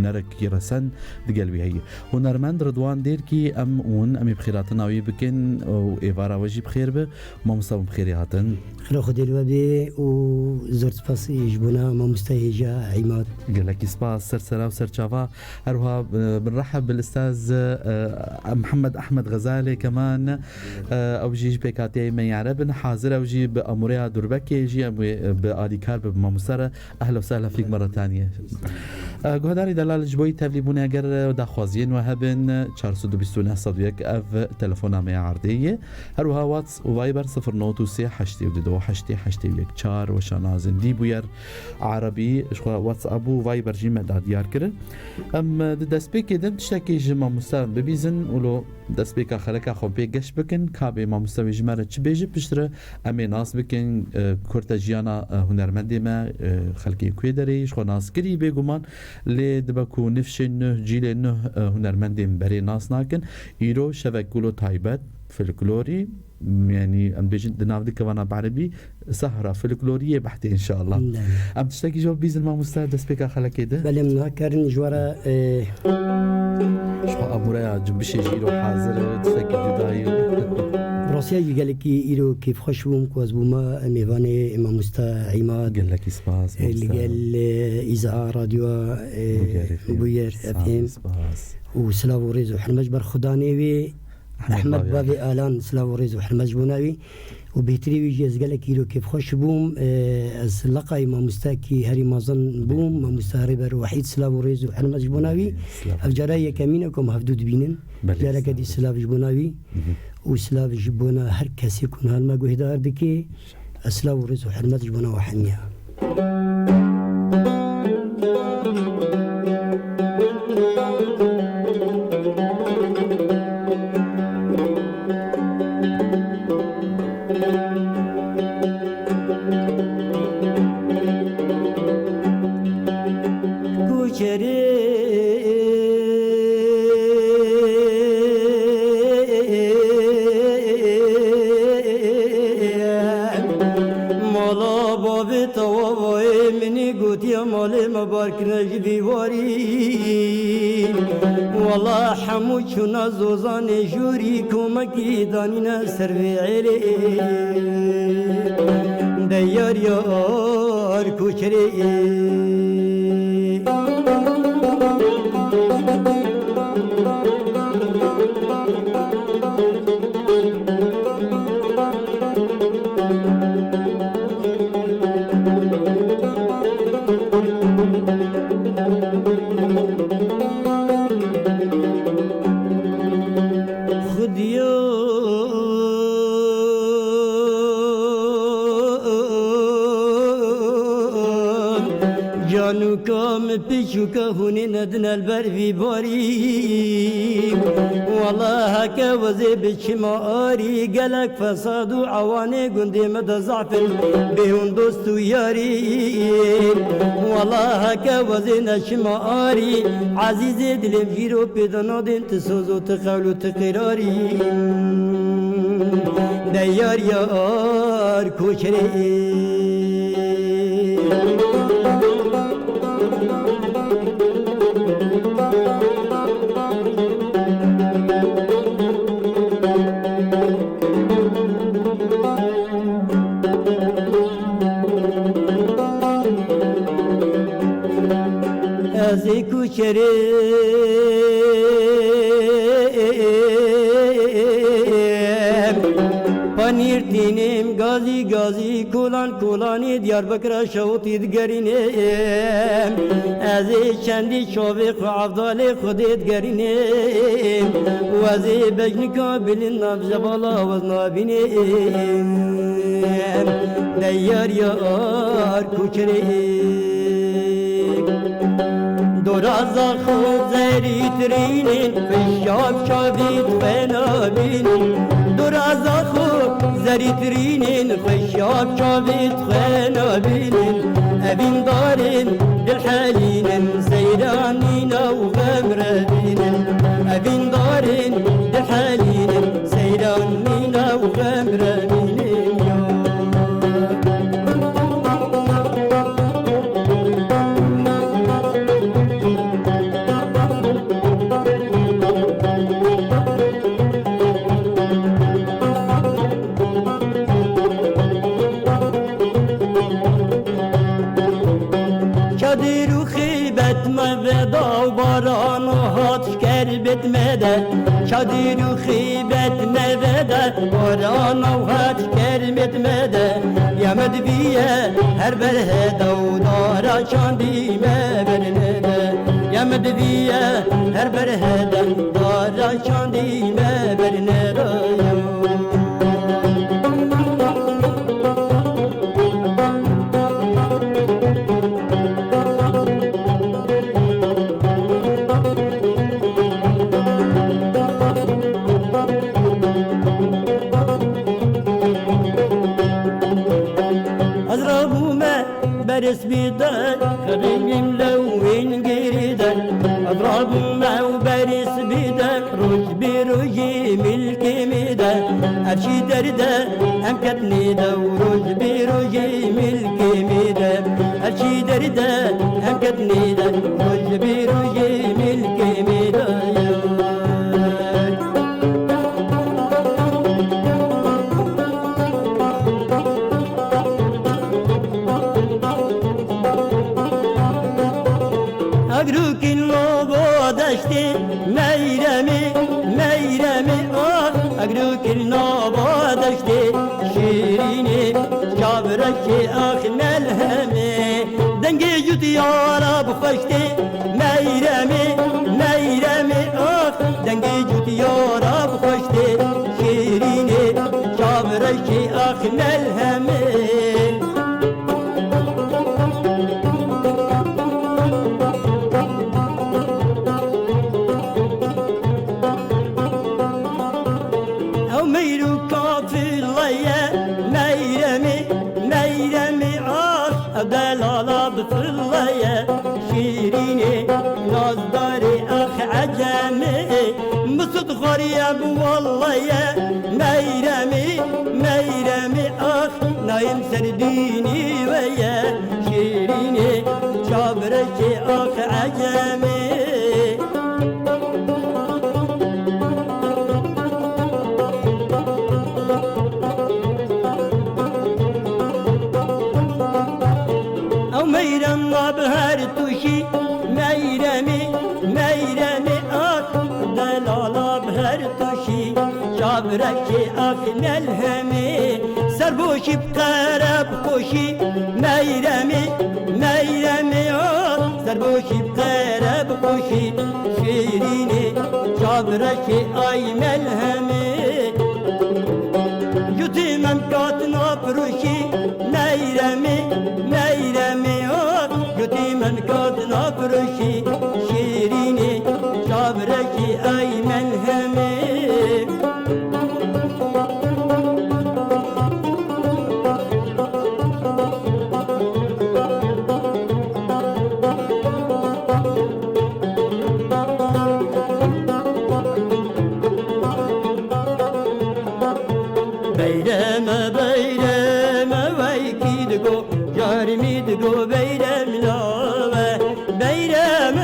هنرك يرسن دقلبي هي هنرمند رضوان دير كي أم بخيراتنا ويبكن وإيفارا وجي بخير به وما مصاب بخير هاتن خلو خدي الوبي وزرت سباسي جبنا ما مستهجة عماد قال لك سباس سرسرا وسرشافا هروها بنرحب بالأستاذ محمد أحمد غزالي كمان أو جيش بكاتي ما يعربن حاضر أو جي بأموريا دربكي يجي بآدي كارب بماموسرة. أهلا وسهلا فيك مرة ثانية. قهداري دلال جبوي تفليبوني أجر داخوازين وهبن 429 صديق أف تلفونا مع عردية هروها واتس وفايبر 093 حشتي ودو حشتي حشتي ويك چار وشانازن دي بوير عربي شخوا واتس أبو فايبر جيمة دا ديار كرن أم دسبيك دم تشتكي جمع مستوى ببيزن ولو دسبيك خلقا خو بيقش بكن كابي ما مستوى جمارة چبيجي بشتر أمي ناس بكن كورتا جيانا هنرمندي ما خلقي كويدري شخوا ناس كري بيقومان لي دبكو نفشن جيل نه هنرمندي بري ناس ناكن إيرو شبكولو تايبت فلكلوري يعني أم بيجن دنافدي كوانا بعربي سهرة فلكلورية بحتة إن شاء الله. أم تشتكي جواب بيزن ما مستعد دسبيكا خلا كده؟ بله مناكرن جوارا شو أبو ريا جنبشي جيرو حاضر تفكي جدايو براسيا يقال لك إيرو كيف خشوم كوزبوما ميفاني إما مستا عماد قال لك سباس اللي قال إذاعة راديو بوير أفهم وسلاو ريزو حرمج برخداني أحمد بابي آلان سلاو ريزو حرمج بوناوي وبيتري ويجيز قال لك إيرو كيف خوش بوم از لقاي ما مستاكي هري مازن بوم ما مستهربر وحيد سلاو ريزو حرمج بوناوي أفجرايا كمينكم هفدود بينن جارا كدي سلاو بوناوي وسلاو جبونا هر كسي يكون هالما قهدار دكي سلاو ريزو حرمج بونا وحنيا مبارك نجدي واري والله حموشنا زوزان جوري كومكي دانينا سرفي علي ديار يار كوشري بيشوكا هوني ندنا البر في باري والله هكا وزي بشماري قالك فساد وعواني قندي مدى ضعف بهون دوست وياري والله هكا وزي نشماري عزيزي دلم جيرو بدنا دين تسوزو تقولو تقراري ديار يار كوشري ازی کوچری پنیر تینیم گازی گازی کولان کولانی دیاربکر شوتی دگرینیم ازی چندی شوی خعفدال خودت گرینیم و ازی بجنکا بلین نبز بالا وزنابینیم دیار یار کوچری درازا خود زری ترینین فشاب شابید خنابینین درازا خود زری ترینین فشاب شابید خنابینین ابین دارین دل حالینین سیرانین و غمربینین ابین دارین دل حالینین سیرانین و غمربینین مبدا و باران و هات شکر بتمده شادی و خیبت مبدا باران و هات شکر بتمده یمد بیه هر بره دو دارا چاندی مبرنده یمد بیه هر بره دو دارا چاندی مبرنده برس بيدك خليني ملون قريدك اضرب معه برس بيدك رج بروجي ملك ميدك ارشي درده امكتني ورج بروجي ملك ميدك ارشي درده امكتني رج بروجي ملك ميدك اگرو کلنا بادشتی شیرینی جابرکی آخ ملهمی دنگی جوتیارا بخشتی میرمی آخ دنگی جوتیارا بخشتی شیرینی جابرکی آخ ملهمی دلالا بفرلية شيريني نازداري أخ عجمي مصد غريب والله ميرمي أخ نايم سرديني ويا شيريني شابرشي أخ عجمي بهر توشی میرمی آخ دلالا بهر توشی شابرکی آخ ملهمی سربوشی بقرب خوشی میرمی آخ سربوشی بقرب خوشی شیرینی شابرکی آی ملهمی یوتی من کاتنا پروشی میرمی آخ یوتی من کاتنا پروشی شیرینی شابرکی آی ملهمی go beyrem lave beyrem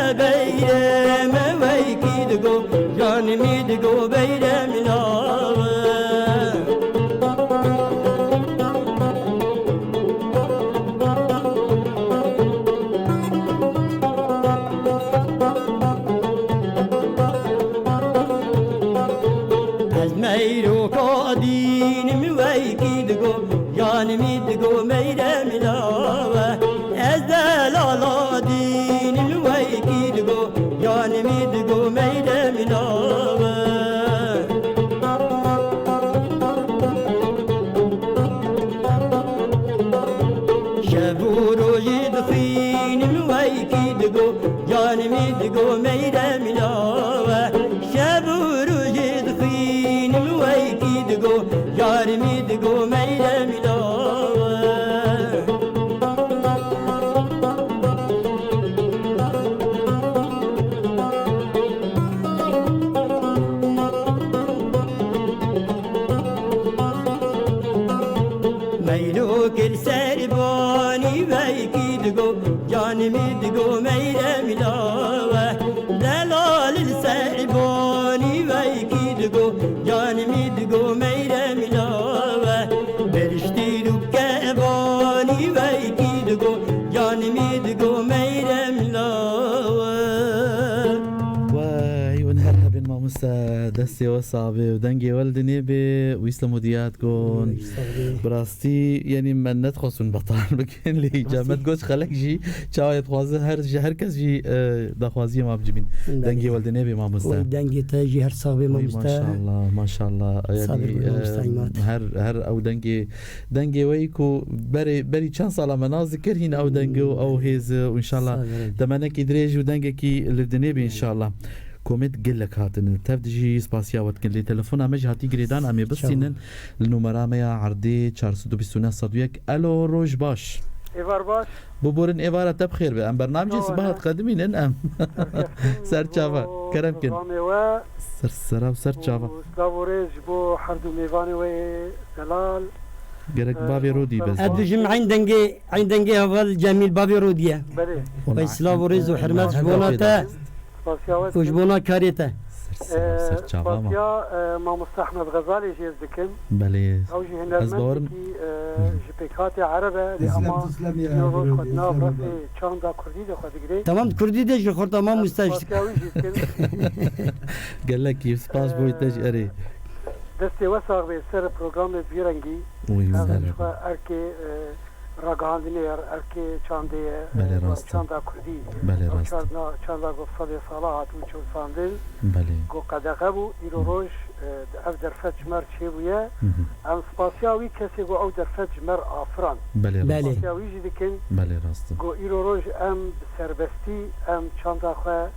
vayki de go canimi de go beyrem lave az meyro kadinim vayki de go canimi de go beyrem lave دینم وای کی دگو جانمی دگو میره ملاوه شبو روی دخینم وای کی دگو جانمی دگو میره ملاوه شبو روی دخینم وای کی دگو جانمی دگو میره ملاوه جانمی دگو میره ملاوه دلال السعبانی وی کی دگو جانمی دگو میره ملاوه دستي وصابي ودنجي ولدني ويسلموا دياتكم براستي يعني من ندخل من بطال بكين لي جامد قوش خلق جي شايد خوازه هر كس جي دخوازي ما بجمين دنجي ولدني بما مستا دنجي تاجي هر صابي ما مستا ما شاء الله ما شاء الله يعني هر او دنجي ويكو بري كان صار منازكر هنا او دنجو او هيز وان شاء الله تمنى كي دريج ودنجي كي لدني ان شاء الله كومنت قل لك هاتن تفدجي سباسيا وتكن لي تليفون مج هاتي جريدان امي بسينن النمره ميا عردي 429 صدويك الو روج باش ايفار باش ببورن ايفار تبخير بام برنامج صباح قدمين ان سر تشافا كرمكن سر تشافا سلاوريج بو حردو ميفاني و دلال جرك بابي رودي بس ادجم عندنجي هذا جميل بابي روديا بلي سلاوريز وحرمات جبوناتا وجبونا كاريتا سپاسیا ما مستحمد غزالی جیز دکن بله او جی هنرمند کی جپیکات عربه اما روش خودنا برسی چاندا کردی ده خود گری تمام کردی ده جو خورتا ما مستاج سپاسیاوی جیز کن قال لك كيف سباس بوي تجري دستی وساق به سر پروگرام بیرنگی ارکی راگاندنی ارکی چانده چاندا کردی بله راست چاندا گفتال صلاحات و چون ساندل بله گو قدقه بو ایرو روش اف درفت جمر چه بویه ام سپاسیاوی کسی گو او درفت جمر آفران بله سپاسیاوی جی دکن بله راست گو ایرو روش ام سربستی ام چاندا خواه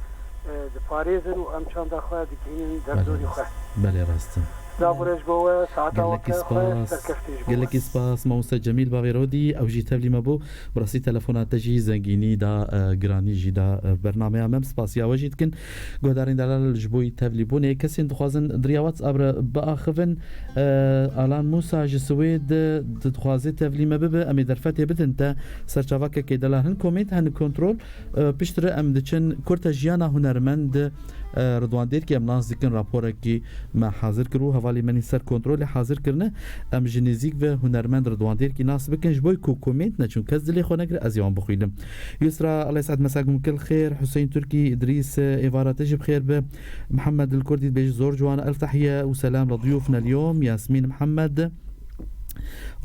دپاریزن و ام چاندا خواه دکینین دردونی خواه بله راست دابرش جوه ساعات وقت قال لك سباس موسى جميل باغي رودي او جي تبلي مابو براسي تليفونات تجي زنجيني دا جراني جي دا برنامج امام سباس يا وجيت كن غدارين دلال جبوي تبلي بوني كسين دخوازن دريا واتساب باخفن الان موسى جسويد دخوازي تبلي مابو امي درفته بتنت سرچاوك كي دلهن كومنت هن كنترول بيشتر ام دچن كورتا جيانا هنرمند رضوان دير كي امناز ذكر رابور كي ما حاضر كرو حوالی منی سر کنترل حاضر کرنه ام جنزیک و هنرمند رضوان دیر کی ناس بکنج بوی کو کومنت نچون کس دلی خو نگر از یوم بخویدم یسرا الله يسعد مساكم كل خير حسين تركي ادريس ايفارا تجي بخير محمد الكردي بيج زور جوان الف تحيه وسلام لضيوفنا اليوم ياسمين محمد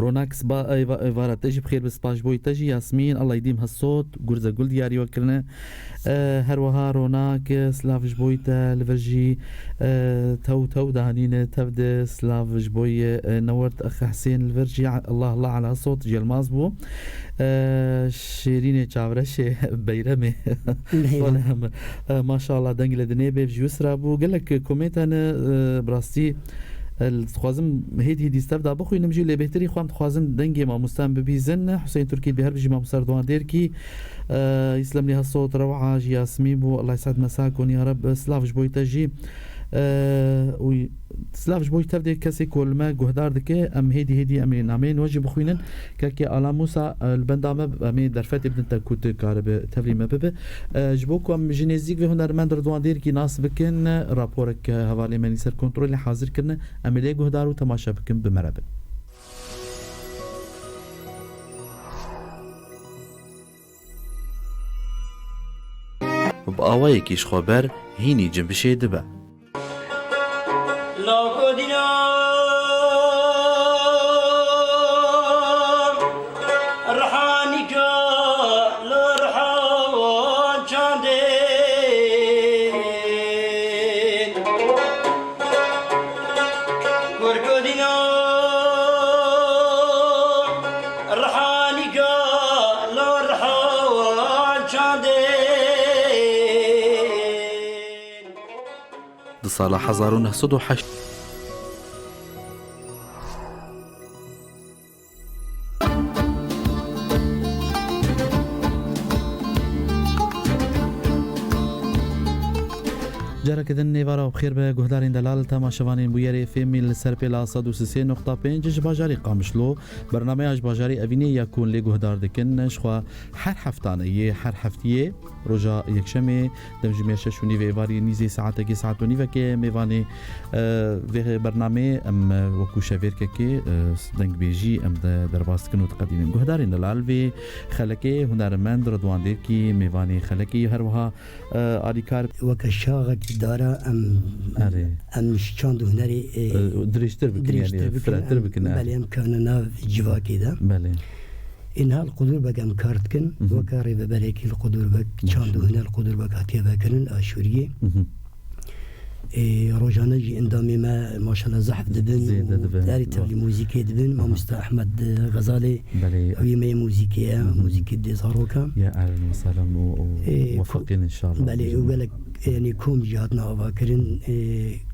روناكس با ايفارا تجي بخير بسباش بوي تجي ياسمين الله يديم هالصوت غرزه قول دياري وكلنا هروها روناك سلافش بويتا لفرجي تو دهانين تبدا سلافش بوي نورت اخ حسين الفرجي الله على هالصوت جي المازبو شيرين چاورش بيرمي ما شاء الله دنگل دنيبه بجوسرا بو قال لك كومنت انا براستي الخوازم هيدي استبدا بخوي نمجي لي بهتري خوام خوازم دنگي ما مستان ببيزن حسين تركي بهر بجي ما مسردوان ديركي يسلم لي هالصوت روعه ياسمين بو الله يسعد مساكم يا رب سلافش بوي تجي سلافش بوي تبدي كسي كل ما جهدار دكي ام هيدي امين امين وجه بخوينن كاكي على موسى البندامه امي درفت ابن تكوت كارب تفري مبه جبوكم جينيزيك و هنرمند رضوان دير كي ناس بكن رابورك حوالي مني سر كنترول حاضر كنا امي جهدار و تماشا بكن بمرب بقاويكيش خبر هيني جنب شي دبا لو دينا رحاني كا لرحان شاندين كوركو دينا رحاني كا لرحان شاندين صالح 1908 جارك إذن نيفارا وبخير بجهدارين دلال تماشوانين بويري فيمي لسربيلا صدو سيسين نقطة بينج باجاري قامشلو برنامج باجاري أفيني يكون لجهدار دكن شخوا حر حفتانية حر حفتية رجا يكشمي دمجمية ششوني في إباري نيزي ساعتك ساعت ونيفا كي ميفاني في برنامج أم وكو شافير كي دنگ بيجي أم درباست كنو تقدين جهدارين العلبي خلكي هنرمند رضوان ديركي ميفاني خلكي هروها آريكار وكشاغة دارا أم شاندو هنري دريشتر بكن يعني فراتر بكن بله امكاننا جوا كده بله إنها القدور بقى مكارتكن وكاري ببريكي القدور بقى شاندو هنا القدور بقى هاتيا بكن الآشورية روجانا جي اندامي ما شاء الله زحف دبن داري تبلي موسيقى دبن ما مستا أحمد غزالي أوي ما موسيقى دي زاروكا يا أهلا وسهلا وموفقين إن شاء الله بله وبلك يعني كوم جهاتنا أفاكرين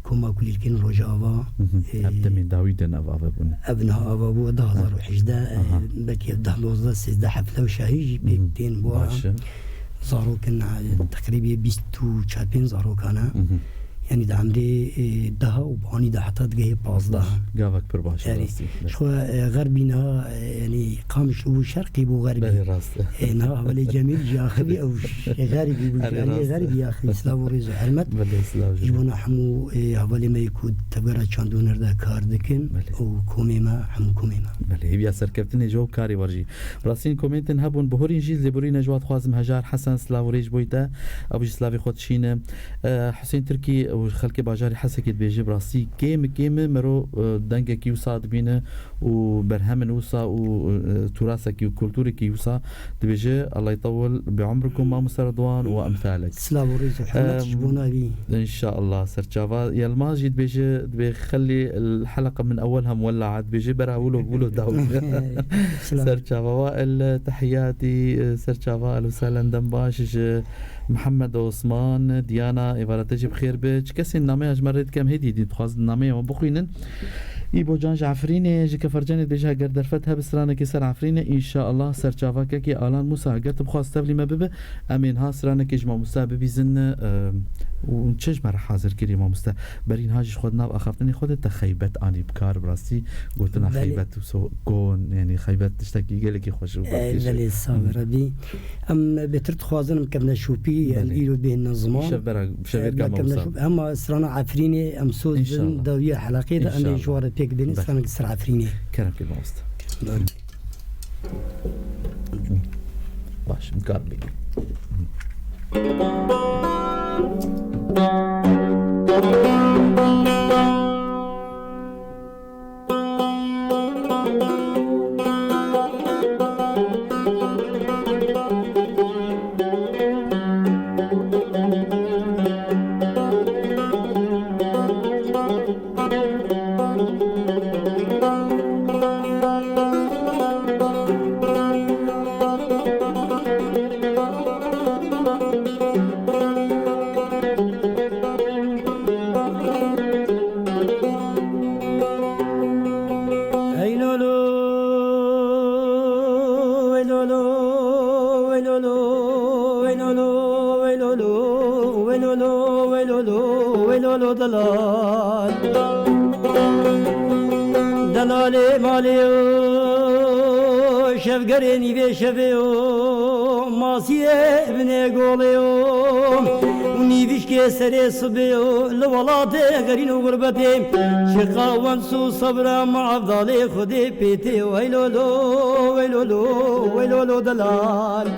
كوما كل الكين رجع أفا أبدا من داويدن أفا أبنها أفا بو 2011 بكي 2012 سيزده حفلة وشاهي بيكتين بوا زاروكن تقريبا 24 زاروكانا يعني ده عمري ده وباني ده حتى تجيه باز ده جابك برباش يعني شو غربينا يعني قامش هو شرقي بو غربي نها ولا جميل جاخبي او غربي بو يعني غربي يا اخي سلاو ريزو حرمت جبنا حمو حوالي ما يكون تبرا چاندونر ده کار دکن او کومیما حمو کومیما بله بیا سرکفتنی جو کاری ورجی راسین کومنتن هبون بهورین جیل زبورین نجوات خوازم هجار حسن سلاو ريج بويدا ابو سلاوي خودشين حسين تركي وخلك باجاري حسكت بيجي براسي كيم مرو دنگه كي وصاد بينه وبرهمن وصا وتراثك وكولتورك يوصا تبيجي الله يطول بعمركم ما مسردوان وامثالك سلام وريز وحمد جبونا بي ان شاء الله سرجافا يلما جيت بيجي بيخلي الحلقه من اولها مولعه بيجي براولو داو سرجافا وائل تحياتي سرجافا اهلا وسهلا دمباش محمد عثمان ديانا إبارتجي بخير بيج كسي النامي أجمرت كم هدي دي تخواز النامي وبخوينن إيبو جان جعفريني جي كفرجاني بيجها قردر فتها بسرانة كسر عفريني إن شاء الله سر جافاكا كي آلان موسى قرت بخواز تبلي ما ببه أمين ها سرانة كجمع موسى ببيزن ونشج مرة حاضر كري ما موسى برين هاجش خودنا بأخفتني خودت تخيبت آني بكار براسي قلتنا خيبت وسو كون يعني خيبت تشتكي قالك يخوش بلي الصابر ربي أم بترت خوازن مكبنا شوبي الإيرو بين الزمان شفير كما موسى أما سرانة عفريني أم سوز دوية حلقية ده أنا جوارة بيك بين سرانة كسر عفريني كلام كلمة موسى باش مكار بيجي دلالي مالي شفقريني بشفيو ماسيه ابن قوليو ونيفيش كسري صبيو لولاتي غرين وغربتي شقا وانسو صبرا مع افضالي خدي بيتي ويلولو ويلولو ويلولو دلال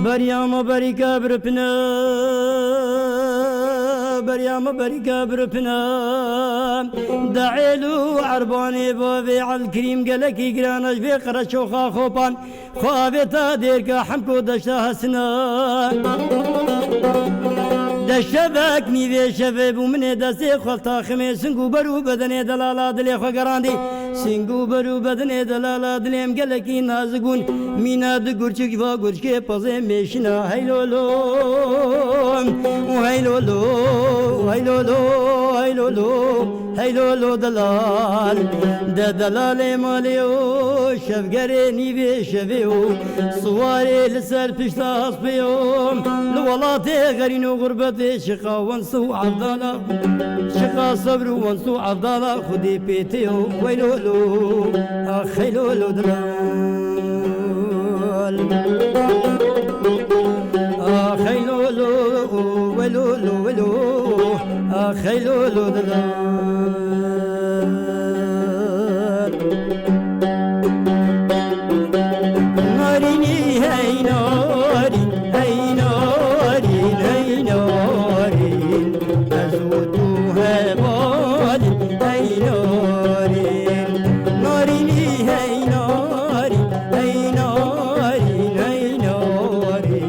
بريام بريكا بربنا بريام بريكا بربنا دعيلو عرباني بابي على الكريم قالك يقرانش في قرش وخا خوبان خوابتا ديركا حمكو دشتا هسنا دشبك نيفي شباب ومن دسي خلطا خميسن قبرو بدني دلالا دلي خقراندي سنگو برو بدني دلالا دليم قلقي نازقون مينا دقرشك فاقرشك بازي ميشنا هيلولو وهيلولو هيلولو هيلولو هيلولو دلال ده دلال ماليو شفقريني بشفيو صواري لسر بشتاس بيوم لولاتي غرينو غربتي شقا وانسو عبدالا شقا صبر وانسو عبدالا خدي بيتيو ويلولو اخ هيلولو دلال خيلولو ولولو ولو خيلولو ناريني هاي ناري هاي ناري هاي ناري أزوتوها بالي هاي ناري ناريني هاي ناري هاي ناري هاي ناري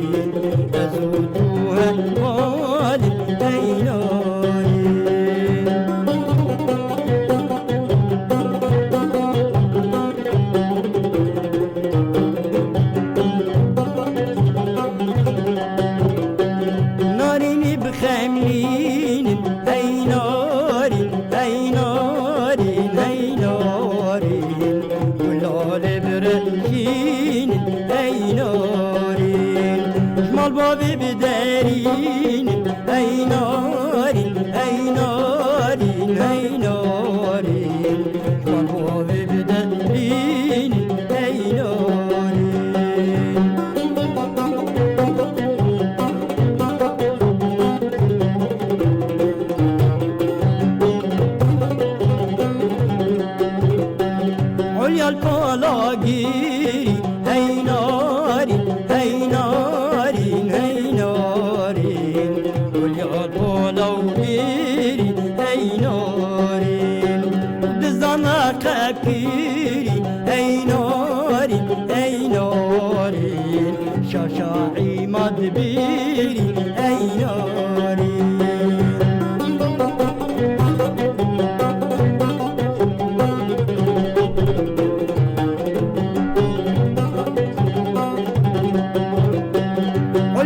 أزوتوها بالي هاي ناري ناريني بخاملين هاي ناري هاي ناري هاي ناري والعلى برشين هاي ناري جمال بابي بدارين هاي ناري هاي ناري هاي ناري جمال بابي بدارين هاي ناري عليا البلاغيري هاي ناري هاي ناري هاي ناري عليا البلاغيري هاي ناري دزانا كبيري هاي ناري هاي ناري شاشاعي مدبيري هاي ناري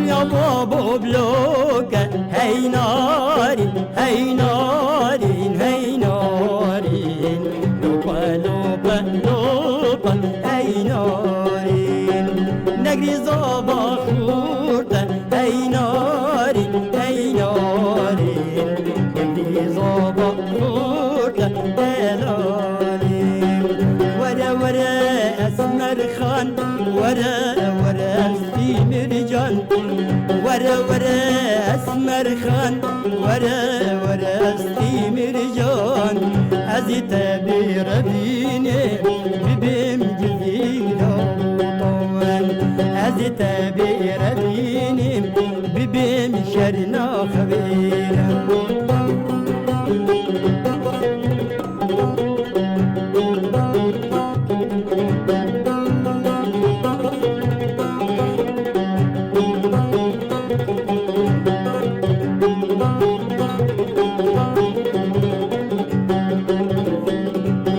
يا بابا بلوك هاي ناري هاي ناري هاي ناري لوبا لوبا لوبا هاي ناري نجري زابا خورتا هاي ناري هاي ناري نجري زابا خورتا دلالي ورا ورا اسمر خان ورا ورا مرجان ورا ورا اسمر خان ورا ورا مرجان ازيت بربيني ببم جزيلا طوان ازيت بربيني ببم شرنا خبيرا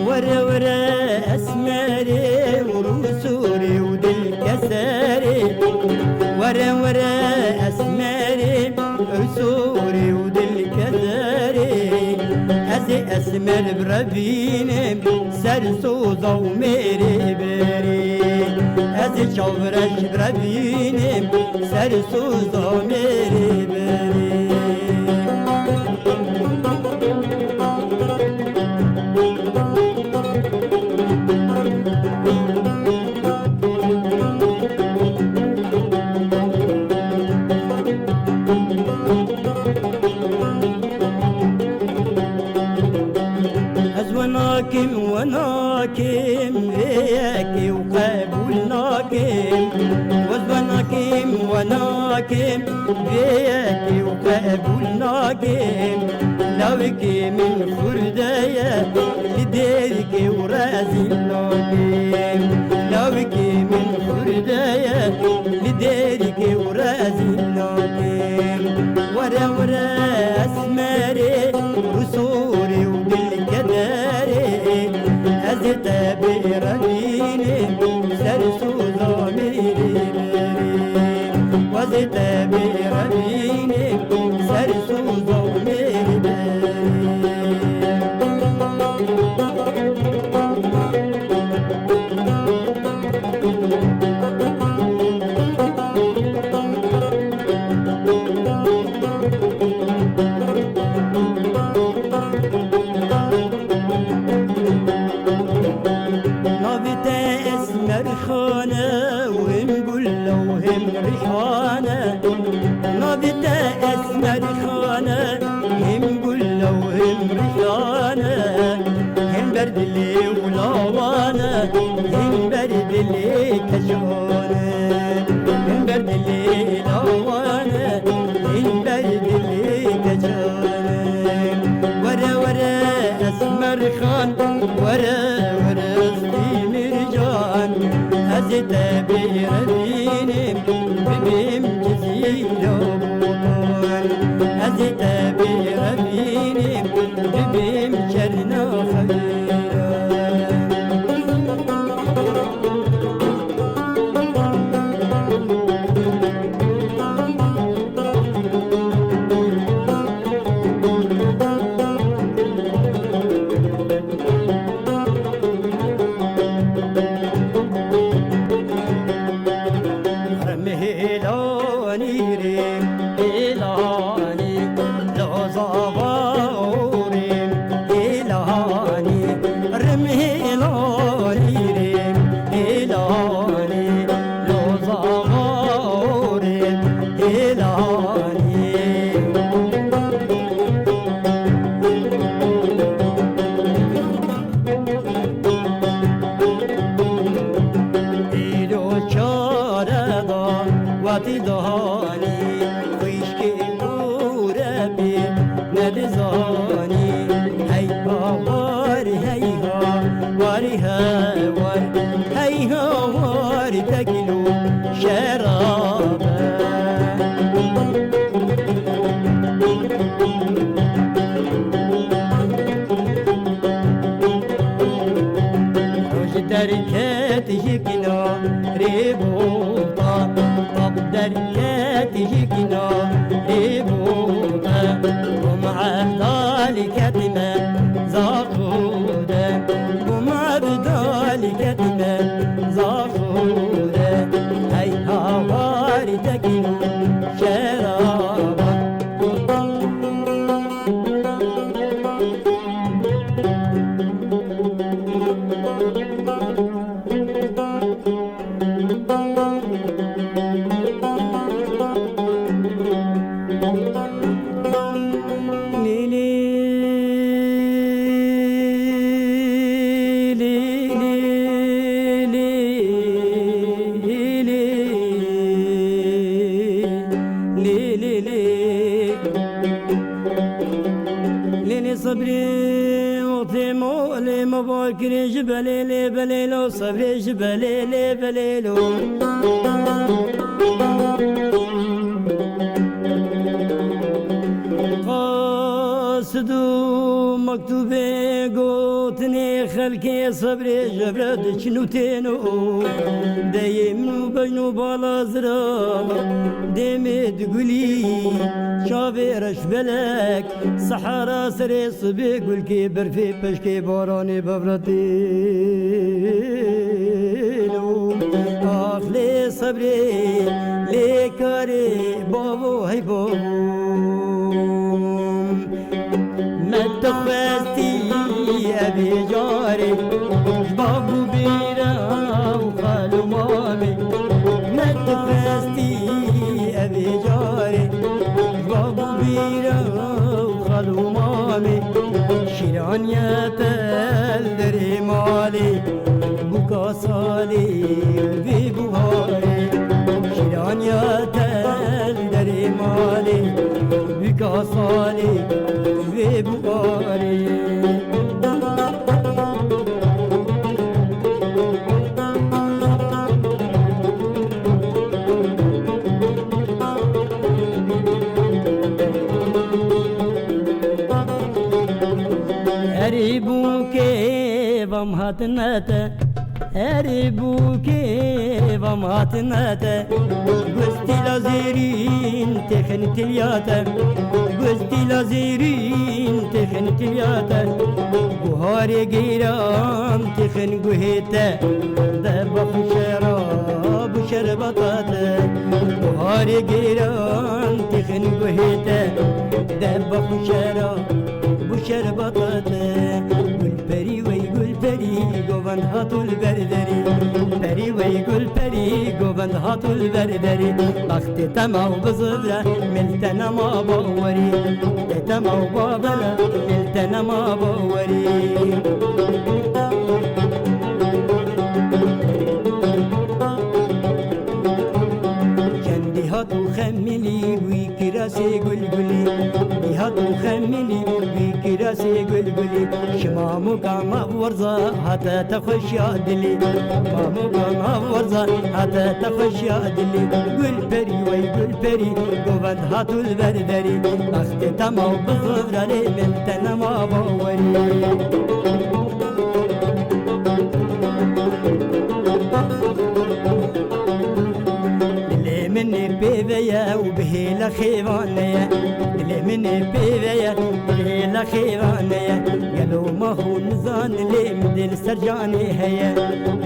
ورا ورا اسمري ورسوري ودالكساري ورا ورا اسمري ورسوري ودالكساري ازي اسمر بربيني سرسو ضوميري بري ازي شوفرش بربيني سرسو ضوميري بري وناكم وناكم ذيك وقبولناكم وناكم وناكم ذيك وقبولناكم لوك من خردايا لديك ورازلناكم لوك من خردايا لديك ورازلناكم ورا ورا اسمري رسوري وبالكداري أزت بربيني سرسو ضميري وزت بربيني سرسو ضميري بردلي ولاوانا من بردلي كشونه من بردلي لاوانا من بردلي كشونه ورا ورا اسمر خان ورا ورا مرجان هزت بيردينم ببيم جزيرة وطن هزت بيردينم ببيم شرنا خيرا شنوتينو دايمنو بجنو بالازرا ديمد قولي شافيرش بلك صحرا سري صبي قول كي برفي بشكي باراني بفرتينو آخ لي صبري لي كاري بابو هاي بابو ما تخوستي أبي جاري بابو بيرا وخالو مامي ما تخوستي أبي جاري بابو بيرا وخالو مامي شيران يا تلدري مالي بوكا صالي في بوهاري شيران يا تلدري مالي بوكا صالي في بوهاري vamhatnata eribuke vamhatnata gusti lazirin tekhin tilyata gusti lazirin tekhin tilyata buhari giram tekhin guhita darba sharab sharbatata buhari giram tekhin guhita darba sharab sharbatata gulperi vay gulperi govand hatul berderi peri vay gulperi govand hatul berderi bakhti tamav bzra miltana ma bawari tamav babala miltana ma bawari هاتو خميني بكراسي قلقلي شمامو كما ورزا حتى تخش يا دلي مامو كما ورزا حتى تخش يا دلي قل بري وي قل بري قوبد هاتو البردري اختي تمو بظفرالي من تنما باوري مني بيبيا وبهيلا خيبانيا اللي مني بيبيا وبهيلا خيبانيا قالوا ما هو نزان اللي مدير سرجاني هيا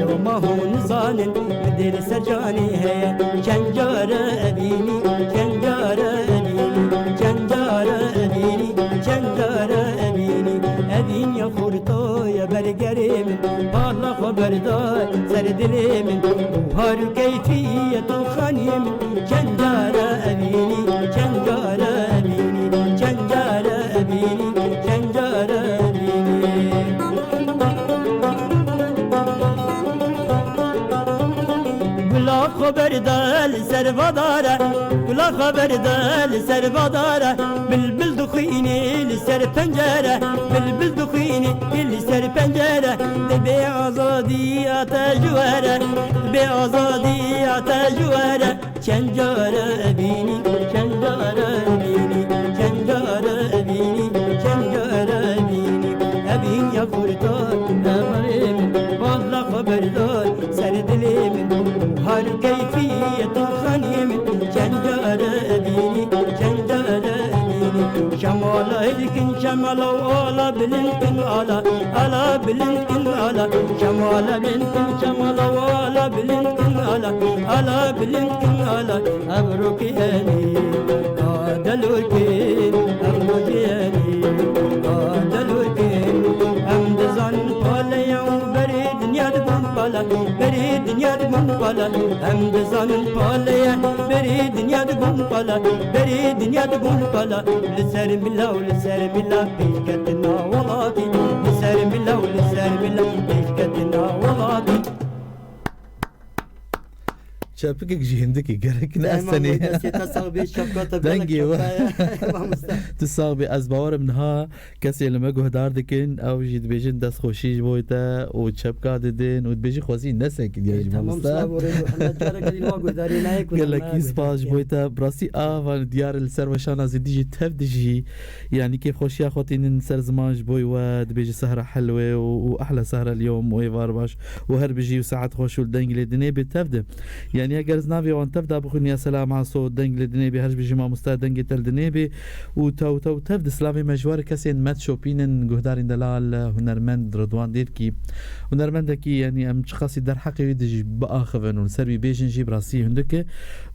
لو ما هو نزان مدير سرجاني هيا شنجارة أبيني شنجارة أبيني شنجارة أبيني شنجارة أبيني أبين يا خورتو يا برقري من بالله خبردار سرد لي من وهارو كيفية خاني من شنجارة أبيني شنجارة أبيني شنجارة أبيني شنجارة أبيني بلا خبر دال سربدارة بلا خبر دال سربدارة بلبل دخيني لسر پنجرة بلبل دخيني لسر پنجرة دبي آزادي آتجوارة دبي آزادي آتجوارة شنجارة أبيني شنجارة أبيني شنجارة أبيني شنجارة أبيني أبين يا خورتار أمرين والله خبردار سرد لي من هر كيفية خاني من شنجارة أبيني شنجارة أبيني شمال الكن شمال ولا بلنكن على بلنكن على شمال بلنكن شمال ولا بلنكن على بلنكن على أبروك أني دلوكين أبروك أني دلوكين أمد زن باليا بريد نيادكم بالا بريد نيادكم بالا أمد زن باليا بريد نيادكم بالا بريد نيادكم بالا لسر ملا ولسر ملا بيشكتنا ولاتي لسر ملا ولسر ملا بيشكتنا ولاتي شابك جهندكي قالك ناسني دنجي تصاغبي أزباور منها كسي لما جهدار دكين أو جد بيجن دس خوشيج بويتا وشابكا ددين وتبيجي خوازي نسك يا جماعة قال لك يسباج بويتا براسي آفان ديار السروشانا زديجي تفدجي يعني كيف خوشي أخوتين نسر زمانج بوي واد بيجي سهرة حلوة وأحلى سهرة اليوم ويفار باش وهربجي وساعات خوش والدنجي لدني بتفدى يعني اگر ناوی وان تبدا بخونی یا سلام عصو دنگ لدنیبی هرج بجما مستعد دنگ تل دنیبی و تو تبدا سلامی مجوار کسین مت شوپینن گهدارین دلال هنرمند رضوان دیر کی هنرمند کی يعني ام شخصي در حقي يدج باخذن ونسربي بيجن جي براسي هندك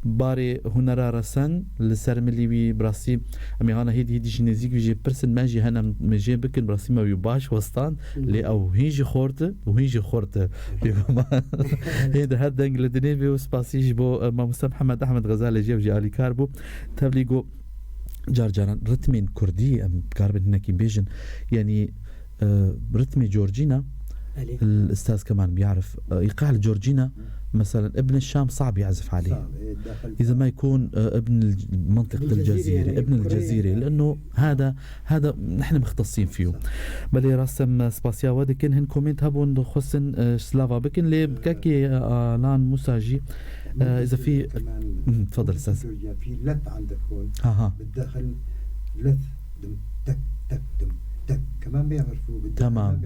باري هنرا رسن لسرملي براسي امي انا هيدي جينيزيك بيجي برسن ماجي هنا مجي بكن براسي ما يباش وسطان لي او هيجي خورت وهيجي خورت هيدا هذا انجلدنيبي وسباسيج بو ما محمد احمد غزالي جي علي كاربو تبليغو جارجان رتمين كردي ام كاربن هناك بيجن يعني رتمي جورجينا الأستاذ كمان بيعرف إيقاع الجورجينا مثلا ابن الشام صعب يعزف عليه إذا ما يكون ابن منطقة الجزيرة ابن الجزيرة لأنه هذا نحن مختصين فيه بلي رسم سباسيا ودكن هن كومنت هبون خصن سلافا بكن لي بكاكي لان موساجي إذا في تفضل أستاذ في لث عندك هون بالداخل لث دم تك تك دم تك كمان بيعرفوا تمام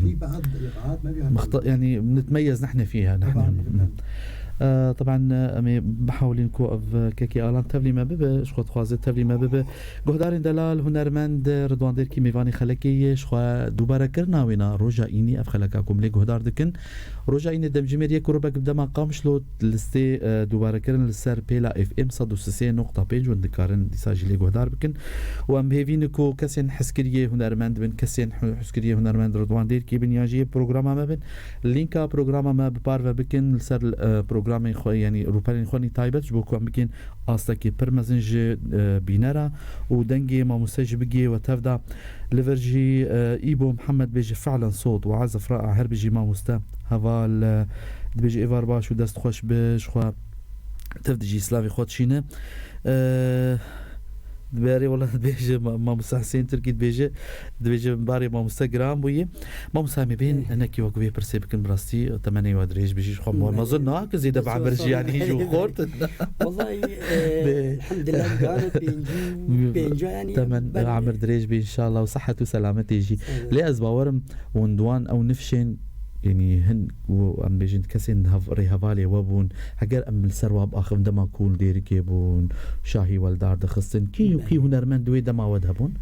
في بعض الايقاعات ما بيعرفوا يعني بنتميز نحن فيها نحن طبعا امي بحاولين كوف كيكي الان تبلي ما ببه شخو خوازه تبلي ما ببه گهدارین دلال هنرمند رضوان دیر کی میوانی خلکی شخو دوباره کرنا وینا رجائینی اف خلکاکم لی گهدار دکن رجائینی دم جمهوریت کوروبک بدما قامشلو لسته دوباره کرن لسر پیلا اف ام 103.5 وندکارن دیساجی لی گهدار بکن و ام هیوین کو کسین حسکریه هنرمند بن کسین حسکریه هنرمند رضوان دیر کی بنیاجی پروگرام ما بن لینکا پروگرام ما بپارو بکن لسر برنامه خوی یعنی روپرین خونی تایبت جو کوم بکن آستکی پرمزنج بینرا و دنگی ما مسج بگی و تفدا لورجی ایبو محمد بيجي فعلا صوت وعزف رائع هر بيجي ما مستا هوال بيجي ايفار باش ودست خوش بش خو تفدجي سلافي خوتشينه باري والله بيجي ما مستحسين تركي بيجي باري ما مستغرام بوي ما مسامي بين انك يوقفي برسي بكن براستي 8 ودريج بيجي خمور ما ظن هاك زيد بعبرجي يعني يجوا خورت والله الحمد لله كانت بينجو يعني 8 عمر دريج بي ان شاء الله وصحة وسلامة يجي لي ازباورم وندوان او نفشين يعني هن وام بيجين كسين ريهافالي وابون هجر ام السروا باخر دما كول دير كيبون شاهي والدار دخصن كي هنرمند دوي دما ودهبون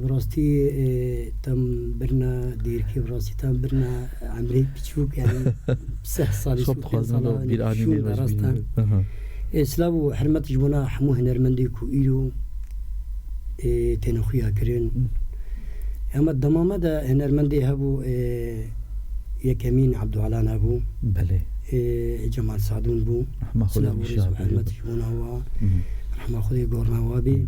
براستي تم برنا دير كي براستي تم برنا عمري بتشوك يعني بسه صالي شوب خزانو بيراني بالمجبين سلابو حرمت جبنا حمو هنرمندي كو إيلو تنخويا كرين اما الدمامة دا هنرمندي هبو يكمين عبد العلان ابو بله جمال سعدون بو سلام محمد شبون هو رحمه خدي قورنا وابي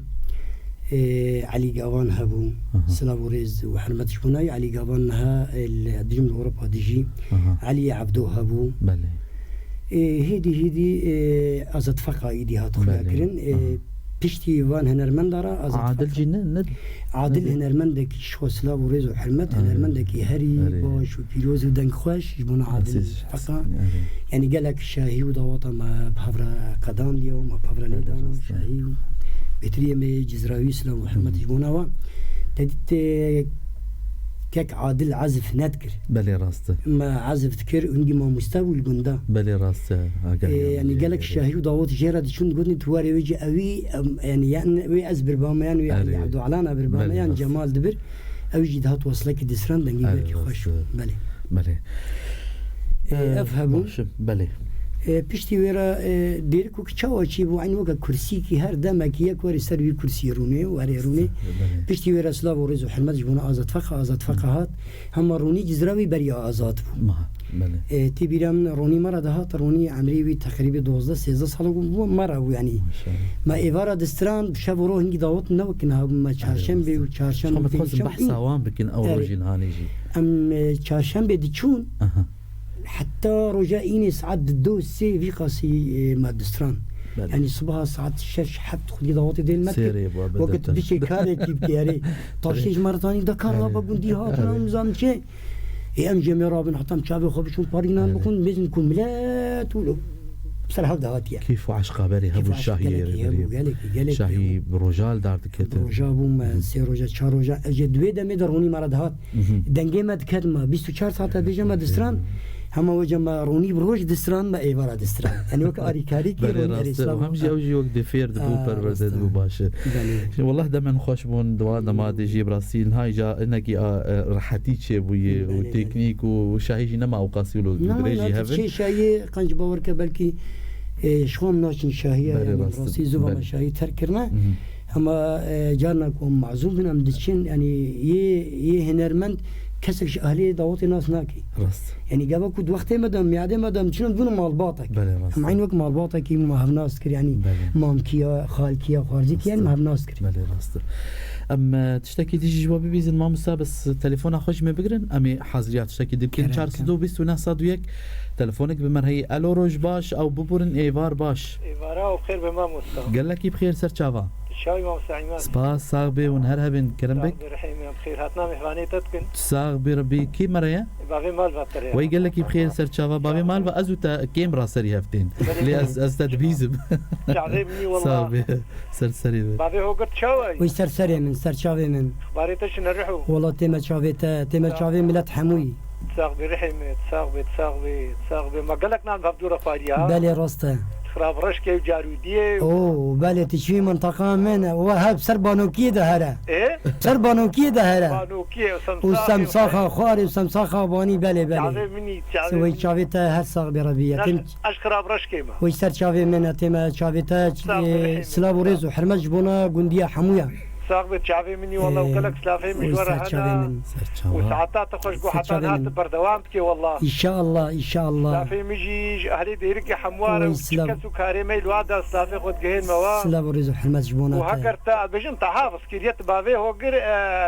علي قوان هبو سلام ريز وحرمت شبوناي علي قوان ها الدجم الاوروبا ديجي علي عبدو هبو بله هيدي ازت فقا ايدي هات خاكرين بيشتي وان هنرمندارا عادل جنن عادل هنرمندك شو سلاف وريز وحرمت هنرمندك هري باش وبيروز ودنك خوش يبون عادل فقا يعني قالك شاهي ودوطا ما بحفرة قدام اليوم ما بحفرة ليدان شاهي بتريه مي جزراوي سلاف وحرمت يبونها تدت كك عادل عزف نذكر بلي راسته ما عزف تكر عندي ما مستوى الجندا بلي راسته يعني قالك الشاهي وداوود جيراد شون قلت تواري وجه قوي يعني وي ازبر بامان وي عبد العلان بربامان يعني جمال دبر او جد هات وصلك دسران دنجي بركي خوش بلي افهموا بلي پشتی ورا دیرکو که چاوا چی بو عین وقت کرسی کی هر دم کی یک وری سر وی کرسی رونه و اری رونه پشتی ورا سلاو و رز و حرمت جبونه آزاد فقه هات هم رونی جزراوی بریا آزاد بو ما بله تی بیرم رونی مرا ده هات رونی عمری وی تقریبا 12 13 سال بو مرا و یعنی ما ایوارا دستران شب رو هنگی داوت نو کنه ما چهارشنبه و چهارشنبه بحث عوام بكن او رجل هانيجي ام چهارشنبه دیچون حتى رجائيني ساعات الدوسي في قاسي مادستران يعني صباح ساعات الشاش حبت خدي ضواتي ديال المكتب وقت بشي كاري كيبكي طاشيش مرتاني دكان رابا قندي هاتنا نظام شيء ام جميع رابن حطام شابي خبشون بارينا بكون بيزن نكون ملات ولو بصراحه دهاتيا كيف عشقا بري هبو الشاهي شاهي بروجال دار دكت روجابو ما سي روجا چار روجا جدوي دمي دروني مرادهات دنگي مد كدما 24 ساعه بيجما دستران هما وجما روني بروج دستران ما ايوارا دستران يعني وك اري كاري كي هم جي اوجي وقت دفير دبو پرورده دبو باشه والله دمن خوش بون دوان ما دجي براسيل هاي جا انكي راحتي تشي بوي وتكنيك وشاهي نما اوقاسي لو دريجي هبن شي شاي قنج باور كبلكي شوم ناشن شاهيه راسي زوبا شاهي تركرنا اما جارنا كون معزوم بنا مدشين يعني يه هنرمند كسك اهلي دعوت الناس ناكي راست يعني قبل كنت وقت مدام ميعاد مدام شنو دون مال باطك هم عين وقت مال باطك ما هم ناس كر يعني مام كيا خال كيا خارجي كيا ما هم ناس كر بله راست اما تشتكي تيجي جوابي بيزن ما بس تليفون اخوش ما بقرن امي حاضريات تشتكي ديكن 421 تليفونك بمر هي الو روج باش او ببورن ايفار باش ايفارا وبخير بما مستوى قال لك بخير سر تشافا شاوي ما مساعيمان سباس صاحبي ونهار هبن كرم بك رحيم بخير هاتنا مهواني تتكن صاحبي ربي كي مريا باغي مال فاتريا وي قال لك بخير سر تشافا باغي مال ازوتا كاميرا سري هفتين لي از تدبيزم تعذبني والله صاحبي سرسري باغي هو قلت شاوي وي سرسري من سر شاوي من باريتش نرحو والله تيما شاوي ملات حموي تصاغبي رحيم تصاغبي ما قال لك نعم بفدوره فاريا بالي راسته خراب رشكي وجاروديه اوه بالي تشوي منطقه من وهاب سربانوكي ده هره ايه سربانوكي ده هره بانوكي وسمساخه خاري وسمساخه باني بالي مني سوي شافيتا هسا بربيه تم اش خراب رشكي ما وي سر شافي من تيما شافيتا سلاب وريز وحرمج بونا غنديه حمويا تساق بتشافي مني والله وكلك سلافي مشوار هنا وساعات تخش جو حتى نات بردوام بكي والله ان شاء الله ان شاء الله سلافي مجي اهلي ديرك حموار وكسو كاريمي الوادا سلافي خد جهين موا سلاف وريزو حلمت جبونات وهكرتا بجن تحافظ كريت بافي هو غير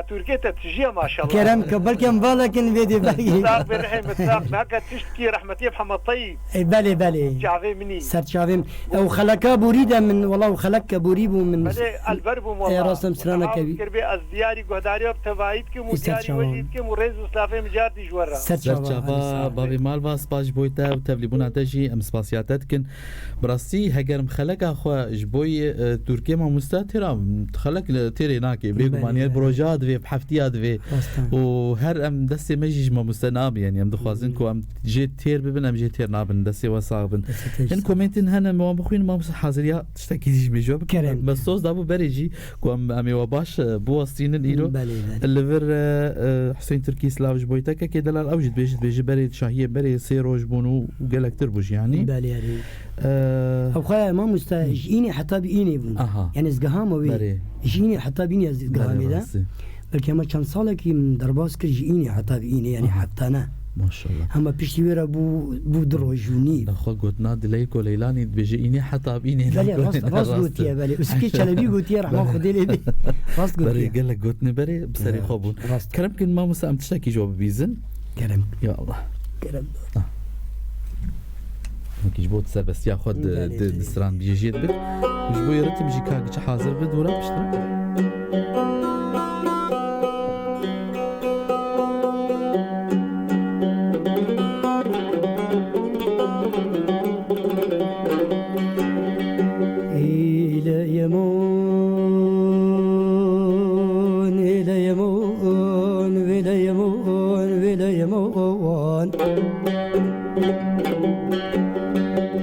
تركيا تسجيه ما شاء الله كرم قبل كم بالك فيديو باقي ساق برحم ساق هكا تشتكي رحمتي محمد طيب بالي بالي شافي مني سر شافي وخلك بوريدا من والله وخلك بوريبو من بالي البربو والله راسم سرانا كبي كربي ازدياري قهداري بتوايد كم وزياري وليد كم وريز وسلافي مجاردي جورا سرچاوا بابي مالوا سپاش بويتا وتبليبونا تجي ام سپاسياتتكن براسي هگرم خلق اخو جبوي تركيا ما مستاترا خلق تيري ناكي بيغمانيا بروجات في بحفتيات في وهر ام دسي مجيج ما مستناب يعني ام دخوازنكو ام جيت تير ببن ام جيت تير نابن دسي وصابن ان كومنتين هنا ما بخوين ما حاضريا تشتكيش بيجوب بس صوص دابو بريجي كو ام وباش بوستين الايرو الليفر حسين تركي سلاوج بويتك كده لا اوجد بيجي بري شاهيه بري سيروج بونو وقال لك تربوش يعني بالي يعني او خا ما مستاجيني حتى بيني بون يعني زغهامو بي جيني حتى بيني زغهامي ده بلكي ما كان صالك من درباس كجيني حتى بيني يعني حتى انا ما شاء الله اما بيشتيرا بو دروجوني اخو قلتنا دليكو ليلاني بيجيني حتى بيني بالي راس قلت يا بالي اسكي شلبي قلت يا رحمه خدي لي راس قلت بري قال لك قلتني بري بسري خبون كرمكن ما مسا ام تشتكي جواب بيزن كرم يا الله كرم كيجبوت سبس ياخذ دسران بيجي بد وجبو يرتب يجي كاك حاضر بد ولا بشتري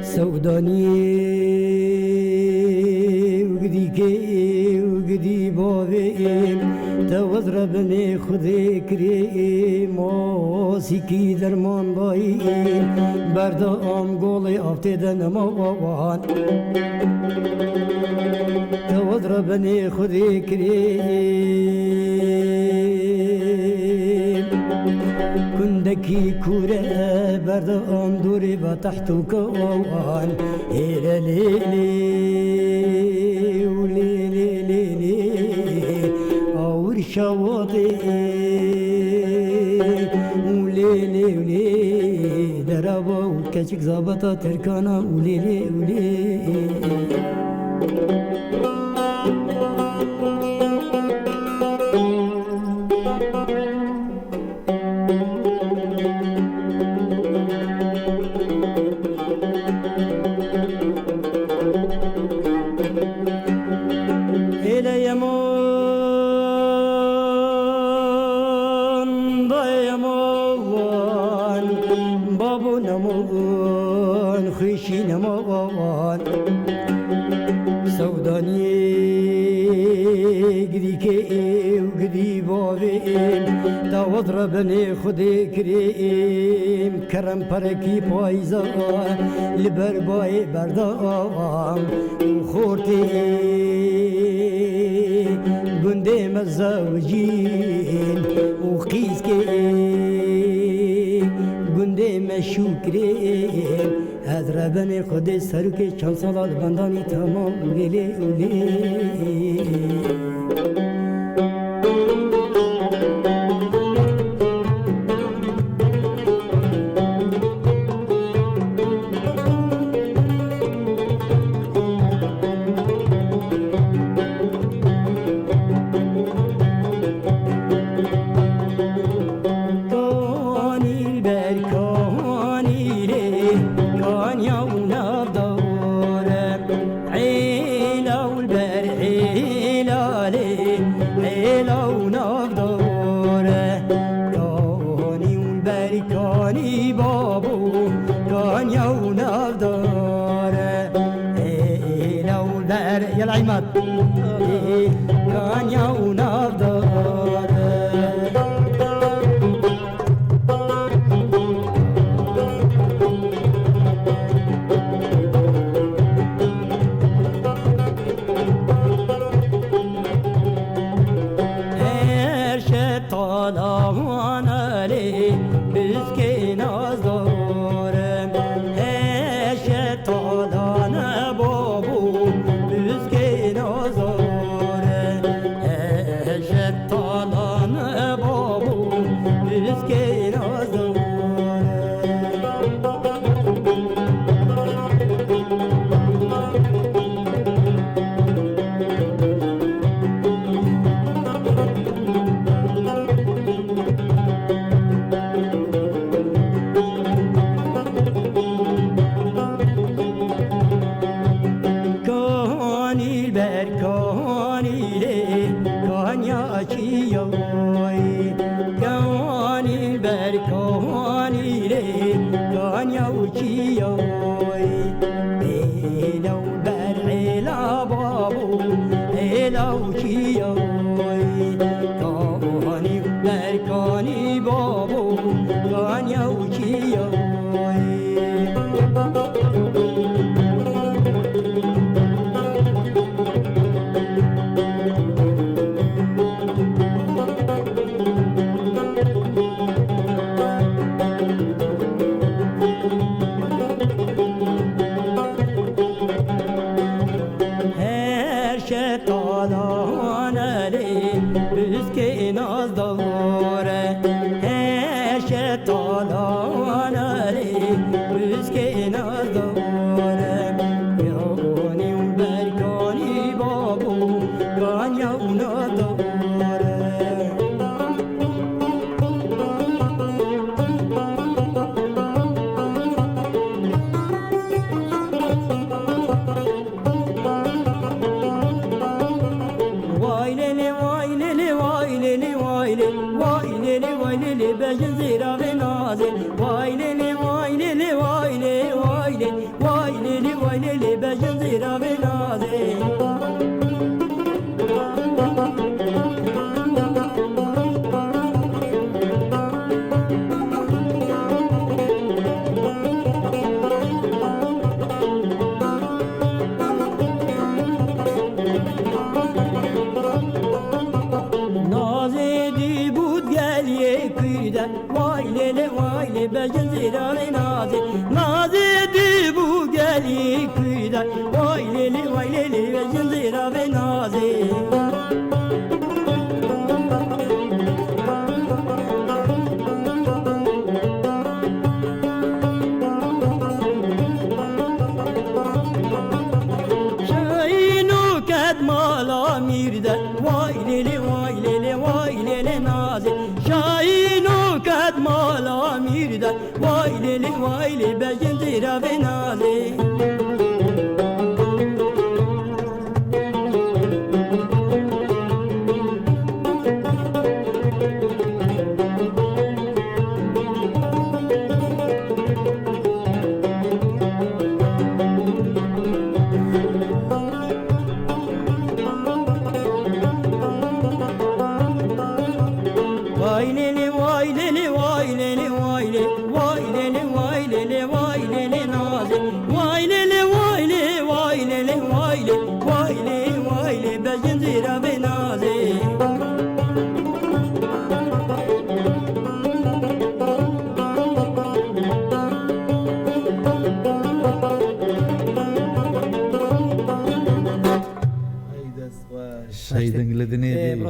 سوداني وقدي بابين توضربني خذي كريم موسيقي درمان باين بردام قولي افتدن موان توضربني خذي كريم كندكي كورة بردام دوري بتحتو كوان إلى ليلي وليلي ليلي أور شواطئ وليلي وليلي دربا وكشك زابطة تركانا وليلي وليلي واضربني خذي كريم كرم بركي بايزا لبرباي بردام وخورتي قندي مزوجين وقيسكي قندي مشوكرين اضربني خذي سركي كان صلاة بنداني تمام وليلي وليلي طالان علی بسکی نازدارم هش طالان بابو بسکی نازدارم هش طالان بابو بسکی نازدارم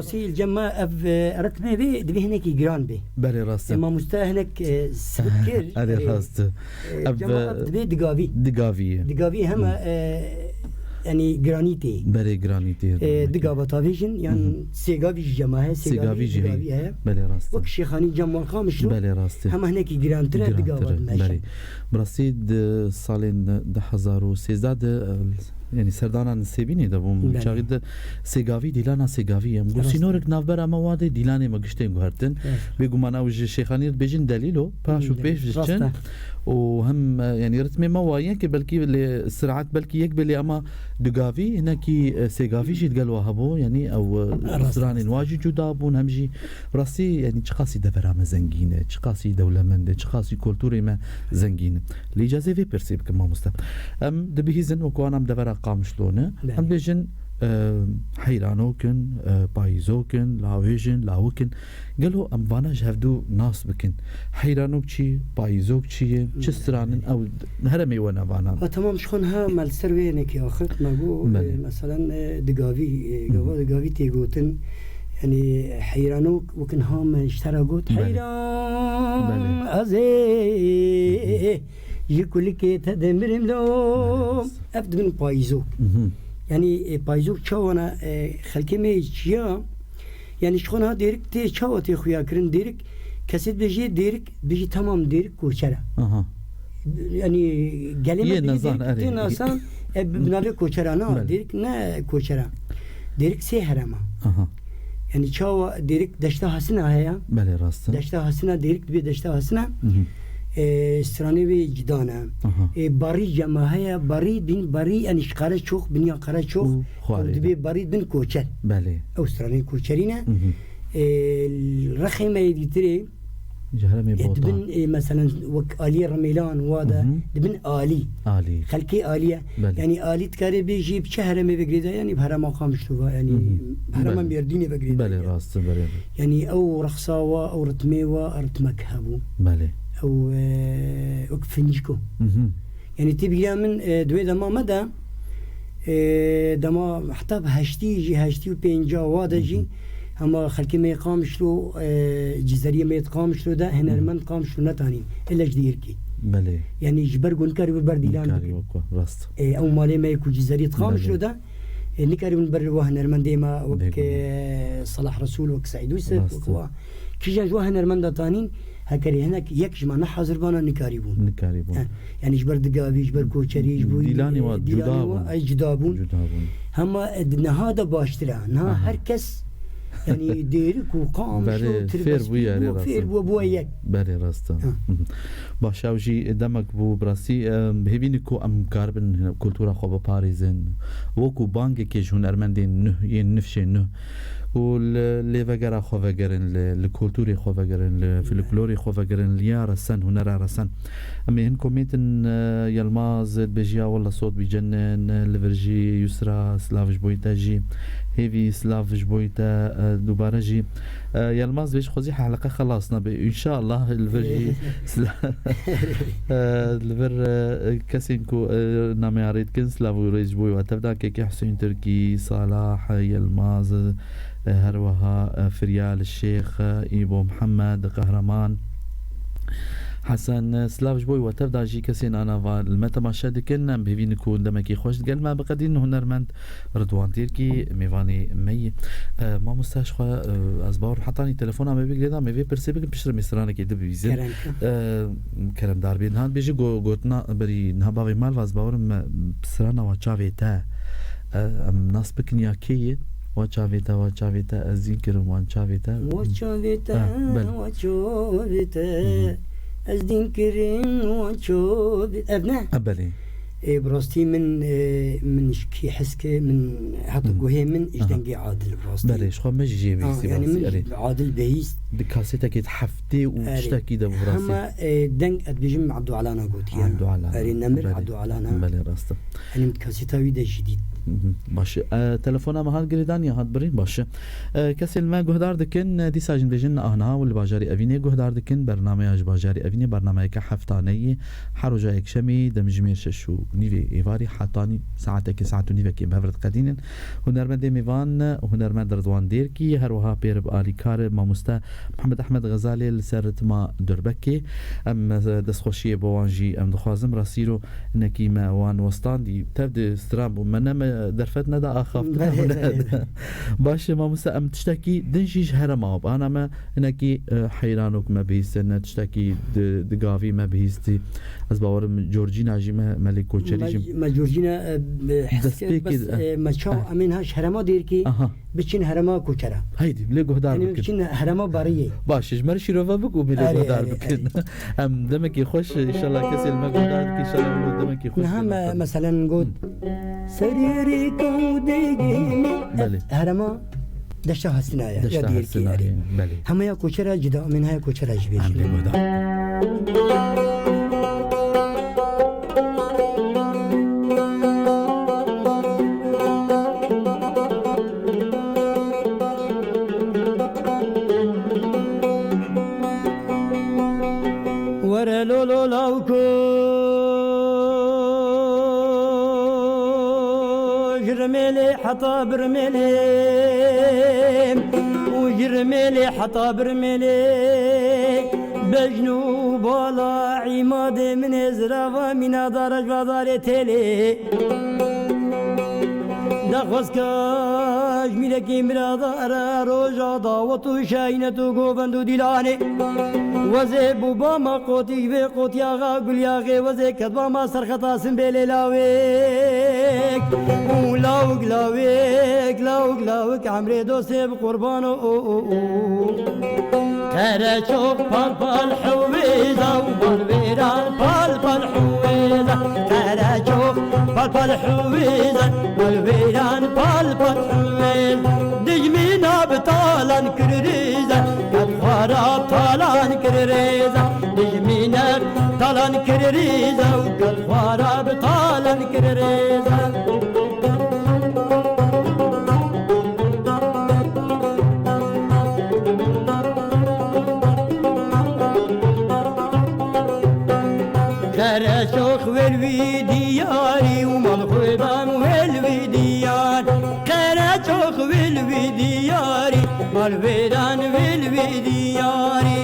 براسيل جماعة أف رتمه بي دبي هناك جران بي بله راست ما مستا هناك سبكر أري راست جماعة دبي دقاوي هم يعني جرانيتي بله جرانيتي دقابة تافيجن يعني سيجافي جماعة سيجافي جهي بله راست وك شيخاني جمال خامش بله راست هم هناك جران ترى دقابة بله براسيد سالين 2013 يعني سردانا نسيبيني دبوم شاغد سيغافي ديلانا سيغافي ام سينورك نافبر مواد ديلاني ماغشتين غارتن بيغمان اوج شيخاني بيجن دليلو باشو بيش جن وهم يعني رتمي موايا بلكي السرعات بلكي يقبل اما دغافي هناكي سيغافي جيت قالوا هبو يعني او راني واجي جدابون همجي راسي يعني تشخاصي دبرا زنجينه تشخاصي دولمنده تشخاصي كولتوري ما زنجينه الاجازه في بيرسيب كما مست ام دبيزن وكون ام دبرا قام شلونه ام بيجن حيرانوكن بايزوكن لاويجن لاوكن قالوا ام فانا جهدو ناس بكن حيرانوك شي بايزوك شي تشستران او هرمي وانا فانا تمام شخونها مال سروينك يا اخي ما جو مثلا دقاوي تيغوتن يعني حيرانوك وكن هم اشترقوت حيران ازي يقول لك تدمرم لهم ابد من بايزوك يعني بايزوك شوانا خلكي ميجيا يعني شخونها ديرك تي شواتي خويا كرن ديرك كسيت بيجي تمام ديرك كوشرا يعني قالما ديرك ناسان بنابي كوشرا نا ديرك نا كوشرا ديرك سي هرما يعني شوا ديرك دشتا حسنا هيا بله راست دشتا حسنا ديرك بي دشتا حسنا استراني بي جدانا باري جماعة باري بين باري يعني شقارة شوخ بنيا قارة شوخ ودبي باري بين كوشر بله أو استراني كوشرينا الرخيمة يديتري جهرمي بوطا دبن مثلا وك آلي رميلان وادا دبن آلي خلقي آلية يعني آلي تكاري بيجي بشهرمي بقريدا يعني بهرما قامشتوها يعني بهرما بيرديني بقريدا بله راست بله يعني أو رخصاوة أو رتميوة رتمك هبو بله أو وكفنجكو يعني تبقى من دوي دما مدى دما حتى هشتي وبينجا وادجي اما خلقي ما يقامشلو جزريه ما يتقامشلو ده هنرمن قامشلو نتاني الا جديركي بله يعني جبر كاري برديلان راست او مالي ما يكون جزريه تقامشلو ده نكاري من بر وهنرمن ديما وك صلاح رسول وك سعيد يوسف وك كيجان جو هنرمن ده تانين هكري هناك يكش ما نحاضر بانا نكاريبون يعني جبر دقابي جبر كوچري جبر ديلاني وجدابون اي جدابون هما هذا باشترا نا هركس يعني ديرك وقام شو فير بويا فير بويا بله راستا باشاوجي دمك بو براسي بهبينكو ام كاربن كولتورا خو باريزن وكو بانك كيج هنرمندين نه ينفشين نه واللي فقرا خو فقرن الكولتوري خو فقرن الفلكلوري خو فقرن ليا رسن هنرا رسن اما هن كوميتن يلماز بيجيا ولا صوت بيجنن الفرجي يسرا سلافش بويتاجي هيفي سلافش بويتا دوباره جي يلماز بيش خوزي حلقه خلصنا ان شاء الله الفرجي الفر كاسينكو نامي عريد كن سلافو ريج بوي وتبدا كيكي حسين تركي صلاح يلماز هروها فريال الشيخ إيبو محمد قهرمان حسن سلاف جبوي وتبدا جي كسين انا المتا ما شاد كنا بهبين يكون دمكي خوش قال ما بقدين هنرمند رضوان تيركي ميفاني مي ما مستشفى ازبار حطاني تليفون ما بيقدر ما في برسيبك بشر مسرانه كده بيزن كلام داربين هان بيجي غوتنا بري نهبا مال وازبار بسرانه وچاويتا ام ناس بكنياكي وچاويتا ازيكرم وانچاويتا ازدينكرين وانشوف ابناء ابلي براستي من شكي حسكي من حتى قوهي من اجدنقي عادل براستي بليش خو مجي بيسي يعني من عادل بيست دكاسيتك يتحفتي وتشتكي ده براسي هما دنق ادبيجم عبدو علانا قوتي عبدو علانا اري نمر عبدو علانا بلي راستا يعني متكاسيتاوي ده جديد باش تلفونا ما هاد قريدانيا هاد برين باش كسل ما جهدار دكن دي ساجن بيجن اهنا واللي باجاري افيني جهدار دكن برنامج باجاري افيني برنامج كحفتاني حرجا يكشمي دمجمير ششو نيفي ايفاري حطاني ساعتك ساعتو نيفي كي بهفرت قدينن هنرمند ميفان وهنرمند رضوان ديركي هروها بيرب الي كار ما مستا محمد احمد غزالي لسرت ما دربكي ام دسخوشيه بوانجي ام دخوازم راسيرو انكي ما وان وسطان دي تبدا سترام ومنما درفتنا دا اخاف باش ما مسا ام تشتكي دنجيش هرماب انا ما انكي حيرانوك ما بيستن تشتكي دغافي ما بيستي از باور جورجينا جي ملك كوچري ما جورجينا بس ما شو امينها هرما ديركي بچين هرما كوچرا هيدي بلي جهدار بكن بچين هرما باريه باش جمر شيروفا بكو بلي جهدار بكن ام دمك يخش ان شاء الله كسل ما جهدار ان شاء الله دمك يخش نعم مثلا نقول سريري كوديجي هرما دشتها السنايا يا ديركي هم يا كوچرا جدا منها كوچرا جبيش جلو لاوكو جرميلي حتى برميلي وجرميلي حتى برميلي بجنوب ولا عماد من ازرافا من درج ودار تلي دخوزكاش ملكي مرادار روجا داوتو شاينتو قوبندو ديلاني وزي بوبا ما قوتي في قوتي آغا قلياغي وزي كدبا ما سرخطا سنبيلي لاويك ولاوك لاويك لاوك لاوك عمري دوسي بقربانو كرشوك بالبال حويزة وبالبيران بالبال حويزة كرشوك بالبال حويزة بالبيران بالبال حويزة دجمينا بطالان كريزة كدخارا طالان كريزة دجمينا طالان كريزة وكدخارا بطالان كريزة كرشوخ والوي دياري ومالخوضان والوي ديار كرشوخ والوي دياري مالخوضان والوي دياري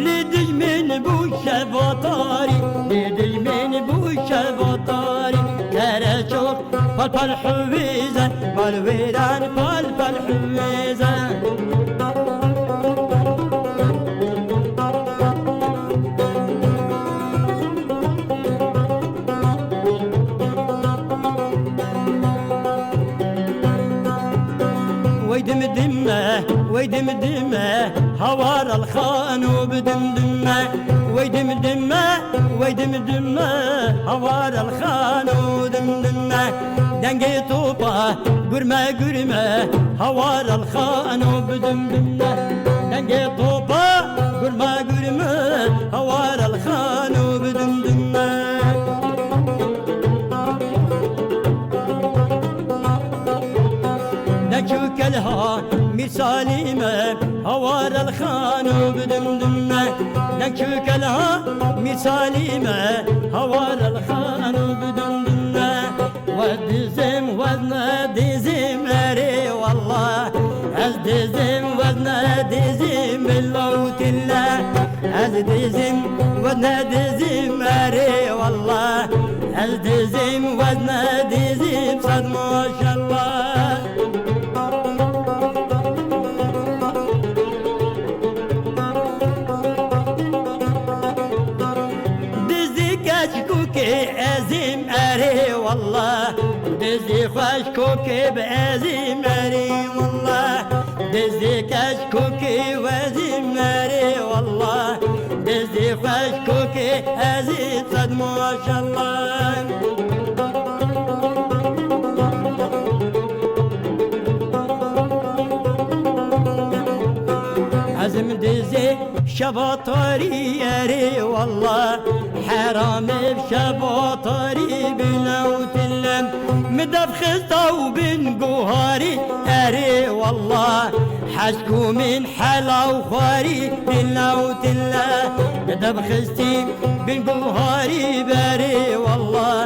لدج من بوشة بطاري لدج من بوشة بطاري كرشوخ بالبال حويزة مالخوضان بالبال حويزة ويدمدمه هوار الخان وبدمدمه ويدمدمه هوار الخان ودمدمه دنقي طوبه قرمه هوار الخان وبدمدمه دنقي طوبه قرمه هوار الخان وبدمدمه نشوك لها مثاليمة هوار الخان وبدمدمة نشوك لها مثاليمة هوار الخان وبدمدمة ودزم وزنا دزم أري والله أزدزم وزنا دزم بالموت الله أزدزم وزنا دزم أري والله أزدزم وزنا دزم صد ما شاء الله عزيم أري والله دزي خوش كوكي بعزيم أري والله دزي كاش كوكي وزيم أري والله دزي خوش كوكي عزيم صد ما شاء الله عزم دزي شباطاري أري والله حرام بشباطاري بلوت اللم مدف خزتا وبن قهاري أري والله حشكو من حلا وخاري بلوت الله مدف خزتي بن قهاري باري والله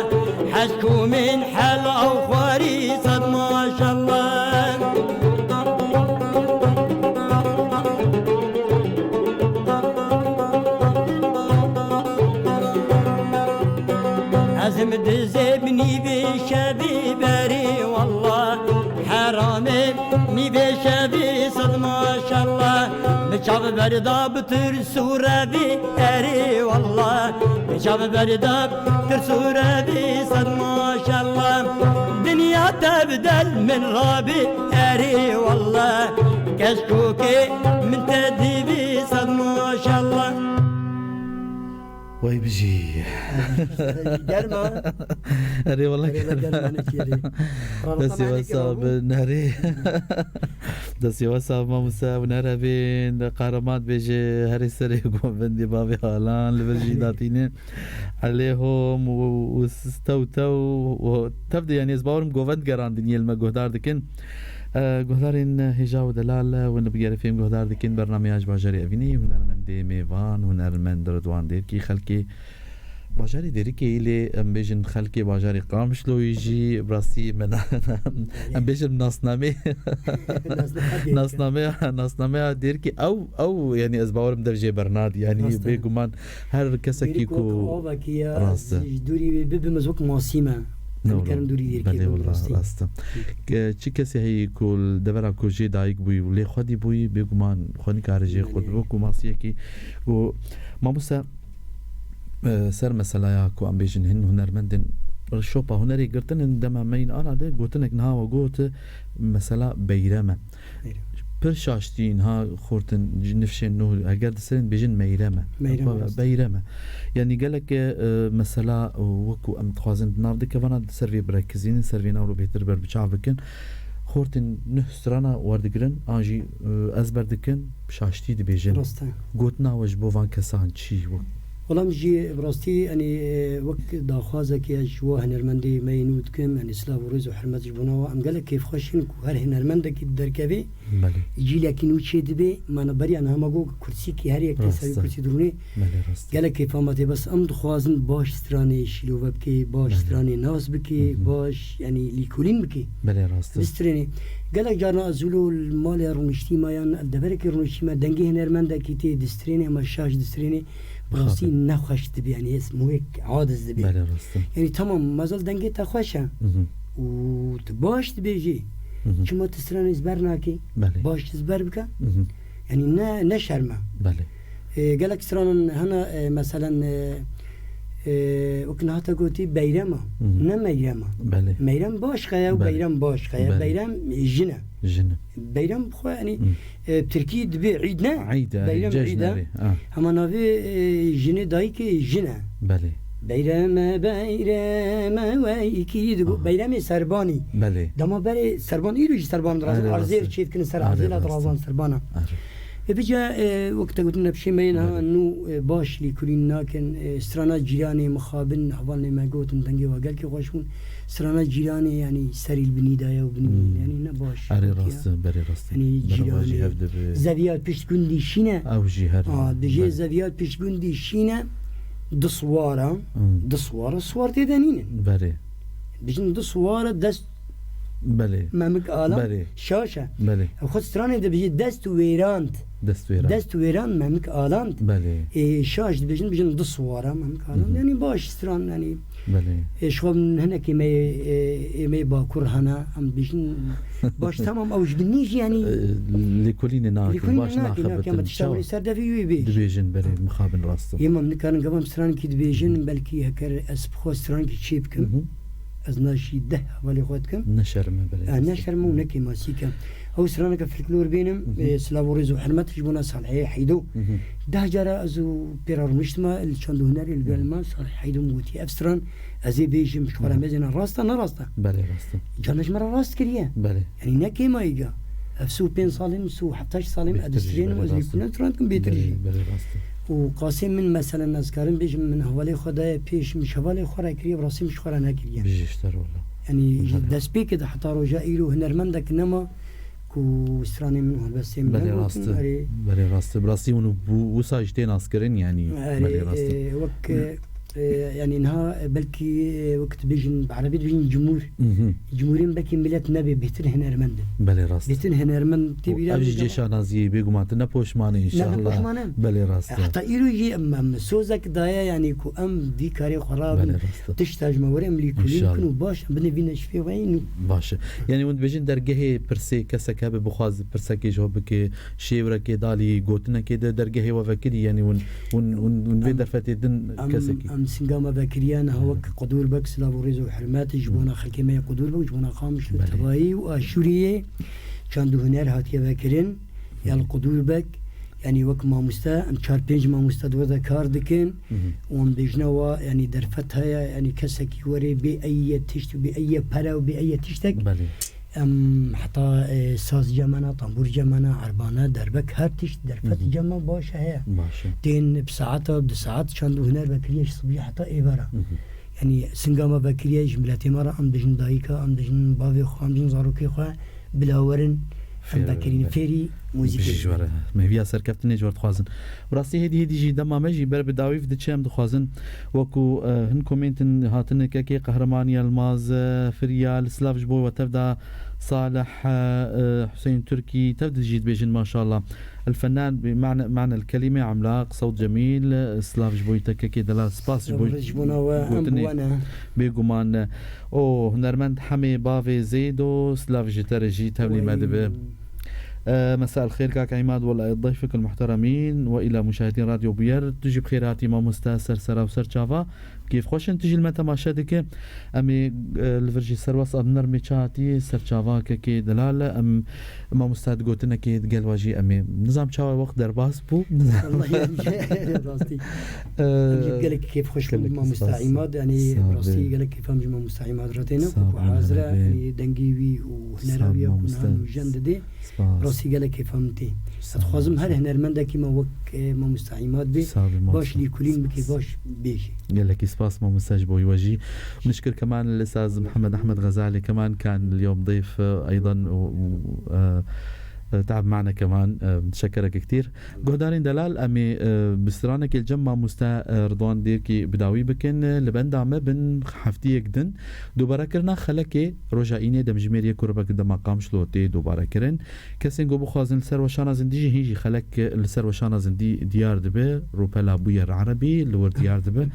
حشكو من حلا وخاري صد ما شاء الله عزم دزبني بشبي بري والله حرامي ني بشبي صد ما شاء الله مشاب بردا بتر سورة بي أري والله مشاب بردا بتر سورة بي صد ما شاء الله دنيا تبدل من رابي أري والله كشكوكي من تدبي صد ما شاء الله وي بجي درما أري والله دسي وصاب نهري دسي وصاب ما مسا ونهر بين قارمات بيجي هري سري بندي بابي هالان لبرجي داتيني عليهم وستوتو وتبدي يعني زباورم قوفند قران دنيا المجهدار دكن گهدارین هجا و دلال و نبگیر فیم گهدار دکین برنامه باجری اوینی هنرمند میوان هنرمند ردوان دیر کی خلکی باجری دیری که ایلی ام بیشن خلکی باجری قامش لویجی براسی من ام بیشن ناسنامه دیر که او یعنی از باورم درجه برناد یعنی بگمان هر کسی کو راست دوری ببمزوک ماسیمه نکردم دوری دیر که راست چی کسی هی کل دورا کوچی دایک بوی ولی خودی بوی بگمان خونی کارجی خود بگو ماسیه کی و ما مسا سر مثلا یا کو ام بیشن هنرمندن شوپا هنری گرتن دم مین آن عده گوتنک نه و گوت مثلا بیرمه پر شاشتین ها خورتن نفشن نو اگر دسرین بیشن بیرمه یعنی گلک مثلا وکو ام تخوازن نافده که وانا سروی برکزین سروی نورو بهتر بر بچاو بکن خورتن نه سرانا وردگرن آنجی از بردکن شاشتی دی بیشن گوتنا وش بوان کسان چی وک والله مجي براستي يعني وقت داخوازك يا جوا هنرمندي ما ينود كم يعني سلاف ورز وحرمت جبنا ام قالك كيف خوشين هر هنرمندك الدركبي يجي لك نوتشي دبي ما نبري انا ما جو كرسي كي هر يك تسوي كرسي دروني قالك كيف فهمتي بس ام دخوازن باش ستراني شلو بكي باش ستراني ناس بكي باش يعني ليكولين بكي بله راست بستريني قالك جارنا ازولو المال رونشتي ما يعني الدبرك رونشتي ما دنجي هنرمندك تي دستريني ما شاش دستريني براسي نخوش تبي يعني اسمه هيك عادز تبي يعني تمام ما زال دنجي تخوشه وتباش تبيجي شو ما تسراني زبرناكي باش تزبر بك يعني نشرمه قالك سران هنا مثلا وكنا حتى قلتي بيرما ميرما ميرم باش خيا وبيرم باش خيا بيرم جنة بيرم خو يعني بتركي دبي عيدنا بيرم عيدا اما نافي جنة دايك جنة بيرم ويكيد بيرم سرباني دما بري سربان يروج سربان درازن ارزير تشيت كن سر ارزيلا درازن سربانا بيجا وقت قلنا بشي مينها انه باش لي كلنا كان استرانا جيراني مخابن حوالي ما قوتن دنجي وقال كي خوشون استرانا جيراني يعني سري البنيدايا وبني يعني نباش اري راس بري راس يعني جيراني زاويات بيش كندي شينا او جهر بيجي زاويات بيش كندي شينا دصواره صورتي دنين بري بيجن دصواره دست بله مامك آلام شاشة بله خود استرانه ده بيجي دست ويران مامك آلام بله شاش ده بيجن دصواره مامك آلام يعني باش استران يعني بله شو من هنا كي ما باكر هنا ام بيجن باش تمام اوج بنيجي يعني لكلين ناك باش ناخذ كما تشتغل سر ده في دبيجن بري مخابن راسته يما من كان قبل استران كي دبيجن بلكي هكر اسبخو استران كي تشيبكم از ناشي ده ولی خودكم نشرمه بله نشرمه ونكي ماسيكا او سرانك فلكلور بينم سلاوريز وحرمت جبنا صالحي حيدو ده جرا ازو بيرار مجتمع الشاندو هناري القلما صالح حيدو موتي افسران ازي بيجي مشكورا مزينا راستا نراستا بله راستا جانش مرة راست كريا بله يعني نكي ما يجا افسو بين صالم سو 11 صالم ادسترين وازي كنا ترانكم بيترجي بله راستا وقاسم من مثلا نذكرن بيج من حوالي خدای پیش مش حوالي خورا كري براسي مش خورا نكري بيجشتر والله يعني داس بيك ده حتى رجا ايرو هنرمندك نما كو استراني من بس من بله راست براسي ونو وساجتين اسكرين يعني بله راست وك يعني انها بلكي وقت بيجن بعربي بيجن جمهورين بلكي ملت نبي بهتر هنرمند بله راست بهتر هنرمند تبي ابي جيش نازي بيغمات نپوشمانه ان شاء الله بله راست حتى يرو يجي ام سوزك دايا يعني كو ام دي كاري خراب تشتاج مورم لي كلين باش بني بينا شفي وين باش يعني وند بيجن درجه برسي كسك اب بخواز برسكي جوبك شيورك دالي غوتنا كده درجه وفكري يعني ون في درفتي دن كسكي ام سنجاما بكريان هوك قدور بك سلاوريز وحرمات جبونا خلكي ما قدور بك جبونا خامش التباهي واشوريه كان هنر هاتيه بكرين يا القدور بك يعني وك ما مستا ام 4 5 ما مستا دودا كار دكن وان بيجنوا يعني درفتها يعني كسكي وري باي تشت باي برا وباي تشتك ام حتى ساز جمانا طنبور جمانا عربانه دربك هر تشت درفت جما باشه هي تين بساعات بساعات شاندو هنر بكريش صبي حتى ايبرا يعني سنگاما بكريش ملاتي مرا ام دجن دايكا ام دجن باوي خو ام دجن زاروكي خو بلاورن فندكرين فيري موسيقى جوار مهویا سرکفتنی جوار خوازن براستی هدی جی دما مجی بر بداوی فد چم دخوازن وکو هن کومنتن هاتن كي قهرماني الماز فريال سلاف جبو وتبدا صالح حسين تركي تبدا جيد بيجن ما شاء الله الفنان بمعنى الكلمة عملاق صوت جميل سلاف جبوي تككي دلال سباس جبوي بيقومان او هنرمند حمي بافي زيدو سلاف جترجي تولي مدبه مساء الخير كاك عماد والله ضيفك المحترمين والى مشاهدين راديو بوير تجي بخيراتي ما مستاسر سرا وسر شافا كيف خوش تجي المتماشى دك امي الفرجي سرواس ابنر ميشاتي سر شافا كي دلال ام ما مستعد قلتنا كي قال واجي امي نظام شاوي وقت درباس بو والله يا راستي قال لك كيف خوش ما مستعماد يعني راسي قال لك كيف ما مستعماد راتينا وحاضره يعني دنجيوي وهنراوي وكنا جنددي راسي قال لك كيف فهمتي اتخوازم هل هنرمندا كيما وك ما مستعماد بي باش لي كلين بكي باش بيجي قال لك سباس ما مستجبو يواجي ونشكر كمان الاستاذ محمد احمد غزالي كمان كان اليوم ضيف ايضا تعب معنا كمان نتشكرك كتير قهدارين دلال امي بسترانك الجمع مستا رضوان ديركي بداوي بكن لبن دعمه بن حفتيه جدن دوباره كرنا خلكي رجعيني دم جميريه كربك دم مقام شلوتي دوباره كرن كسين جو بخازن سر وشانا زندي هيجي خلك السر وشانا زندي ديار دبه روبلا بوير عربي لور ديار دبه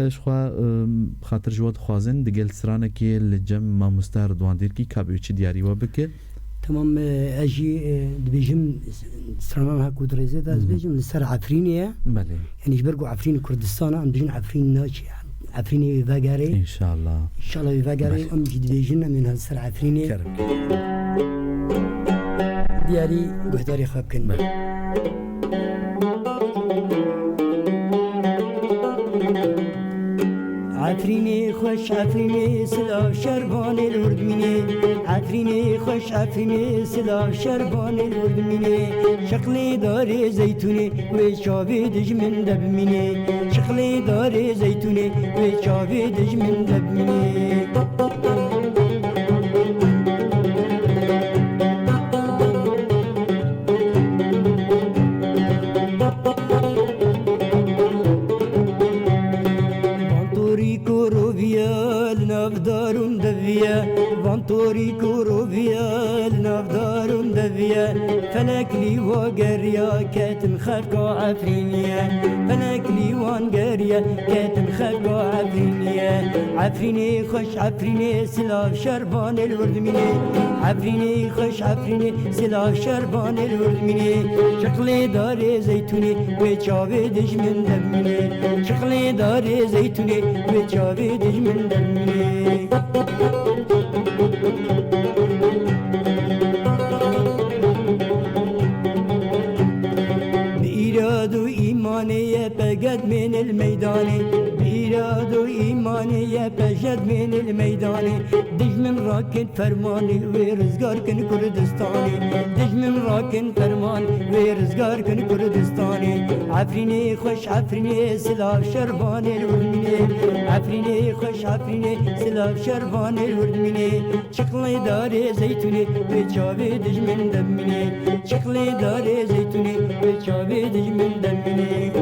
شخوا خاطر جواد خوازن دقل سرانك الجمع مستا رضوان ديركي كابيوتشي دياري وبك تمام اجي دبيجم سرمان هاكو دريزه داز بيجم لسر عفرينيه بله يعني جبرقوا عفرين كردستان عم بيجن عفرين ناجي عفريني فاغاري ان شاء الله فاغاري ام جديد بيجن من هالسر عفرينيه ديالي قهداري خابكن عفريني خوش عفريني سلاف شربان الوردميني عفريني خوش عفريني سلاف شربان الوردميني شقلي داري زيتوني وشابي دج من دبميني شقلي داري زيتوني وشابي دج من دبميني فانتوري كوروفيا النافدار دفيا فلك لي وقريا كاتم خلقو عفرينيا فلك لي وانقريا كاتم خلقو عفرينيا عفريني خش عفريني سلاف شربان الوردميني عفريني خش عفريني سلاف شربان الوردميني شقلي داري زيتوني وچاوي دج من دميني شقلي داري زيتوني وچاوي دج من دميني بإرادة إيمانية بجد من الميدان بإرادة إيمانية بجد من الميدان دج من راكن فرماني ورزقار كن كردستاني دج من راكن فرمان ورزقار كن كردستاني عفريني خوش عفريني سلاف شربان الوردميني عفريني خوش عفريني سلاف شربان الوردميني شقلي داري زيتوني وچاوي دج من دميني شقلي داري زيتوني وچاوي دج من دميني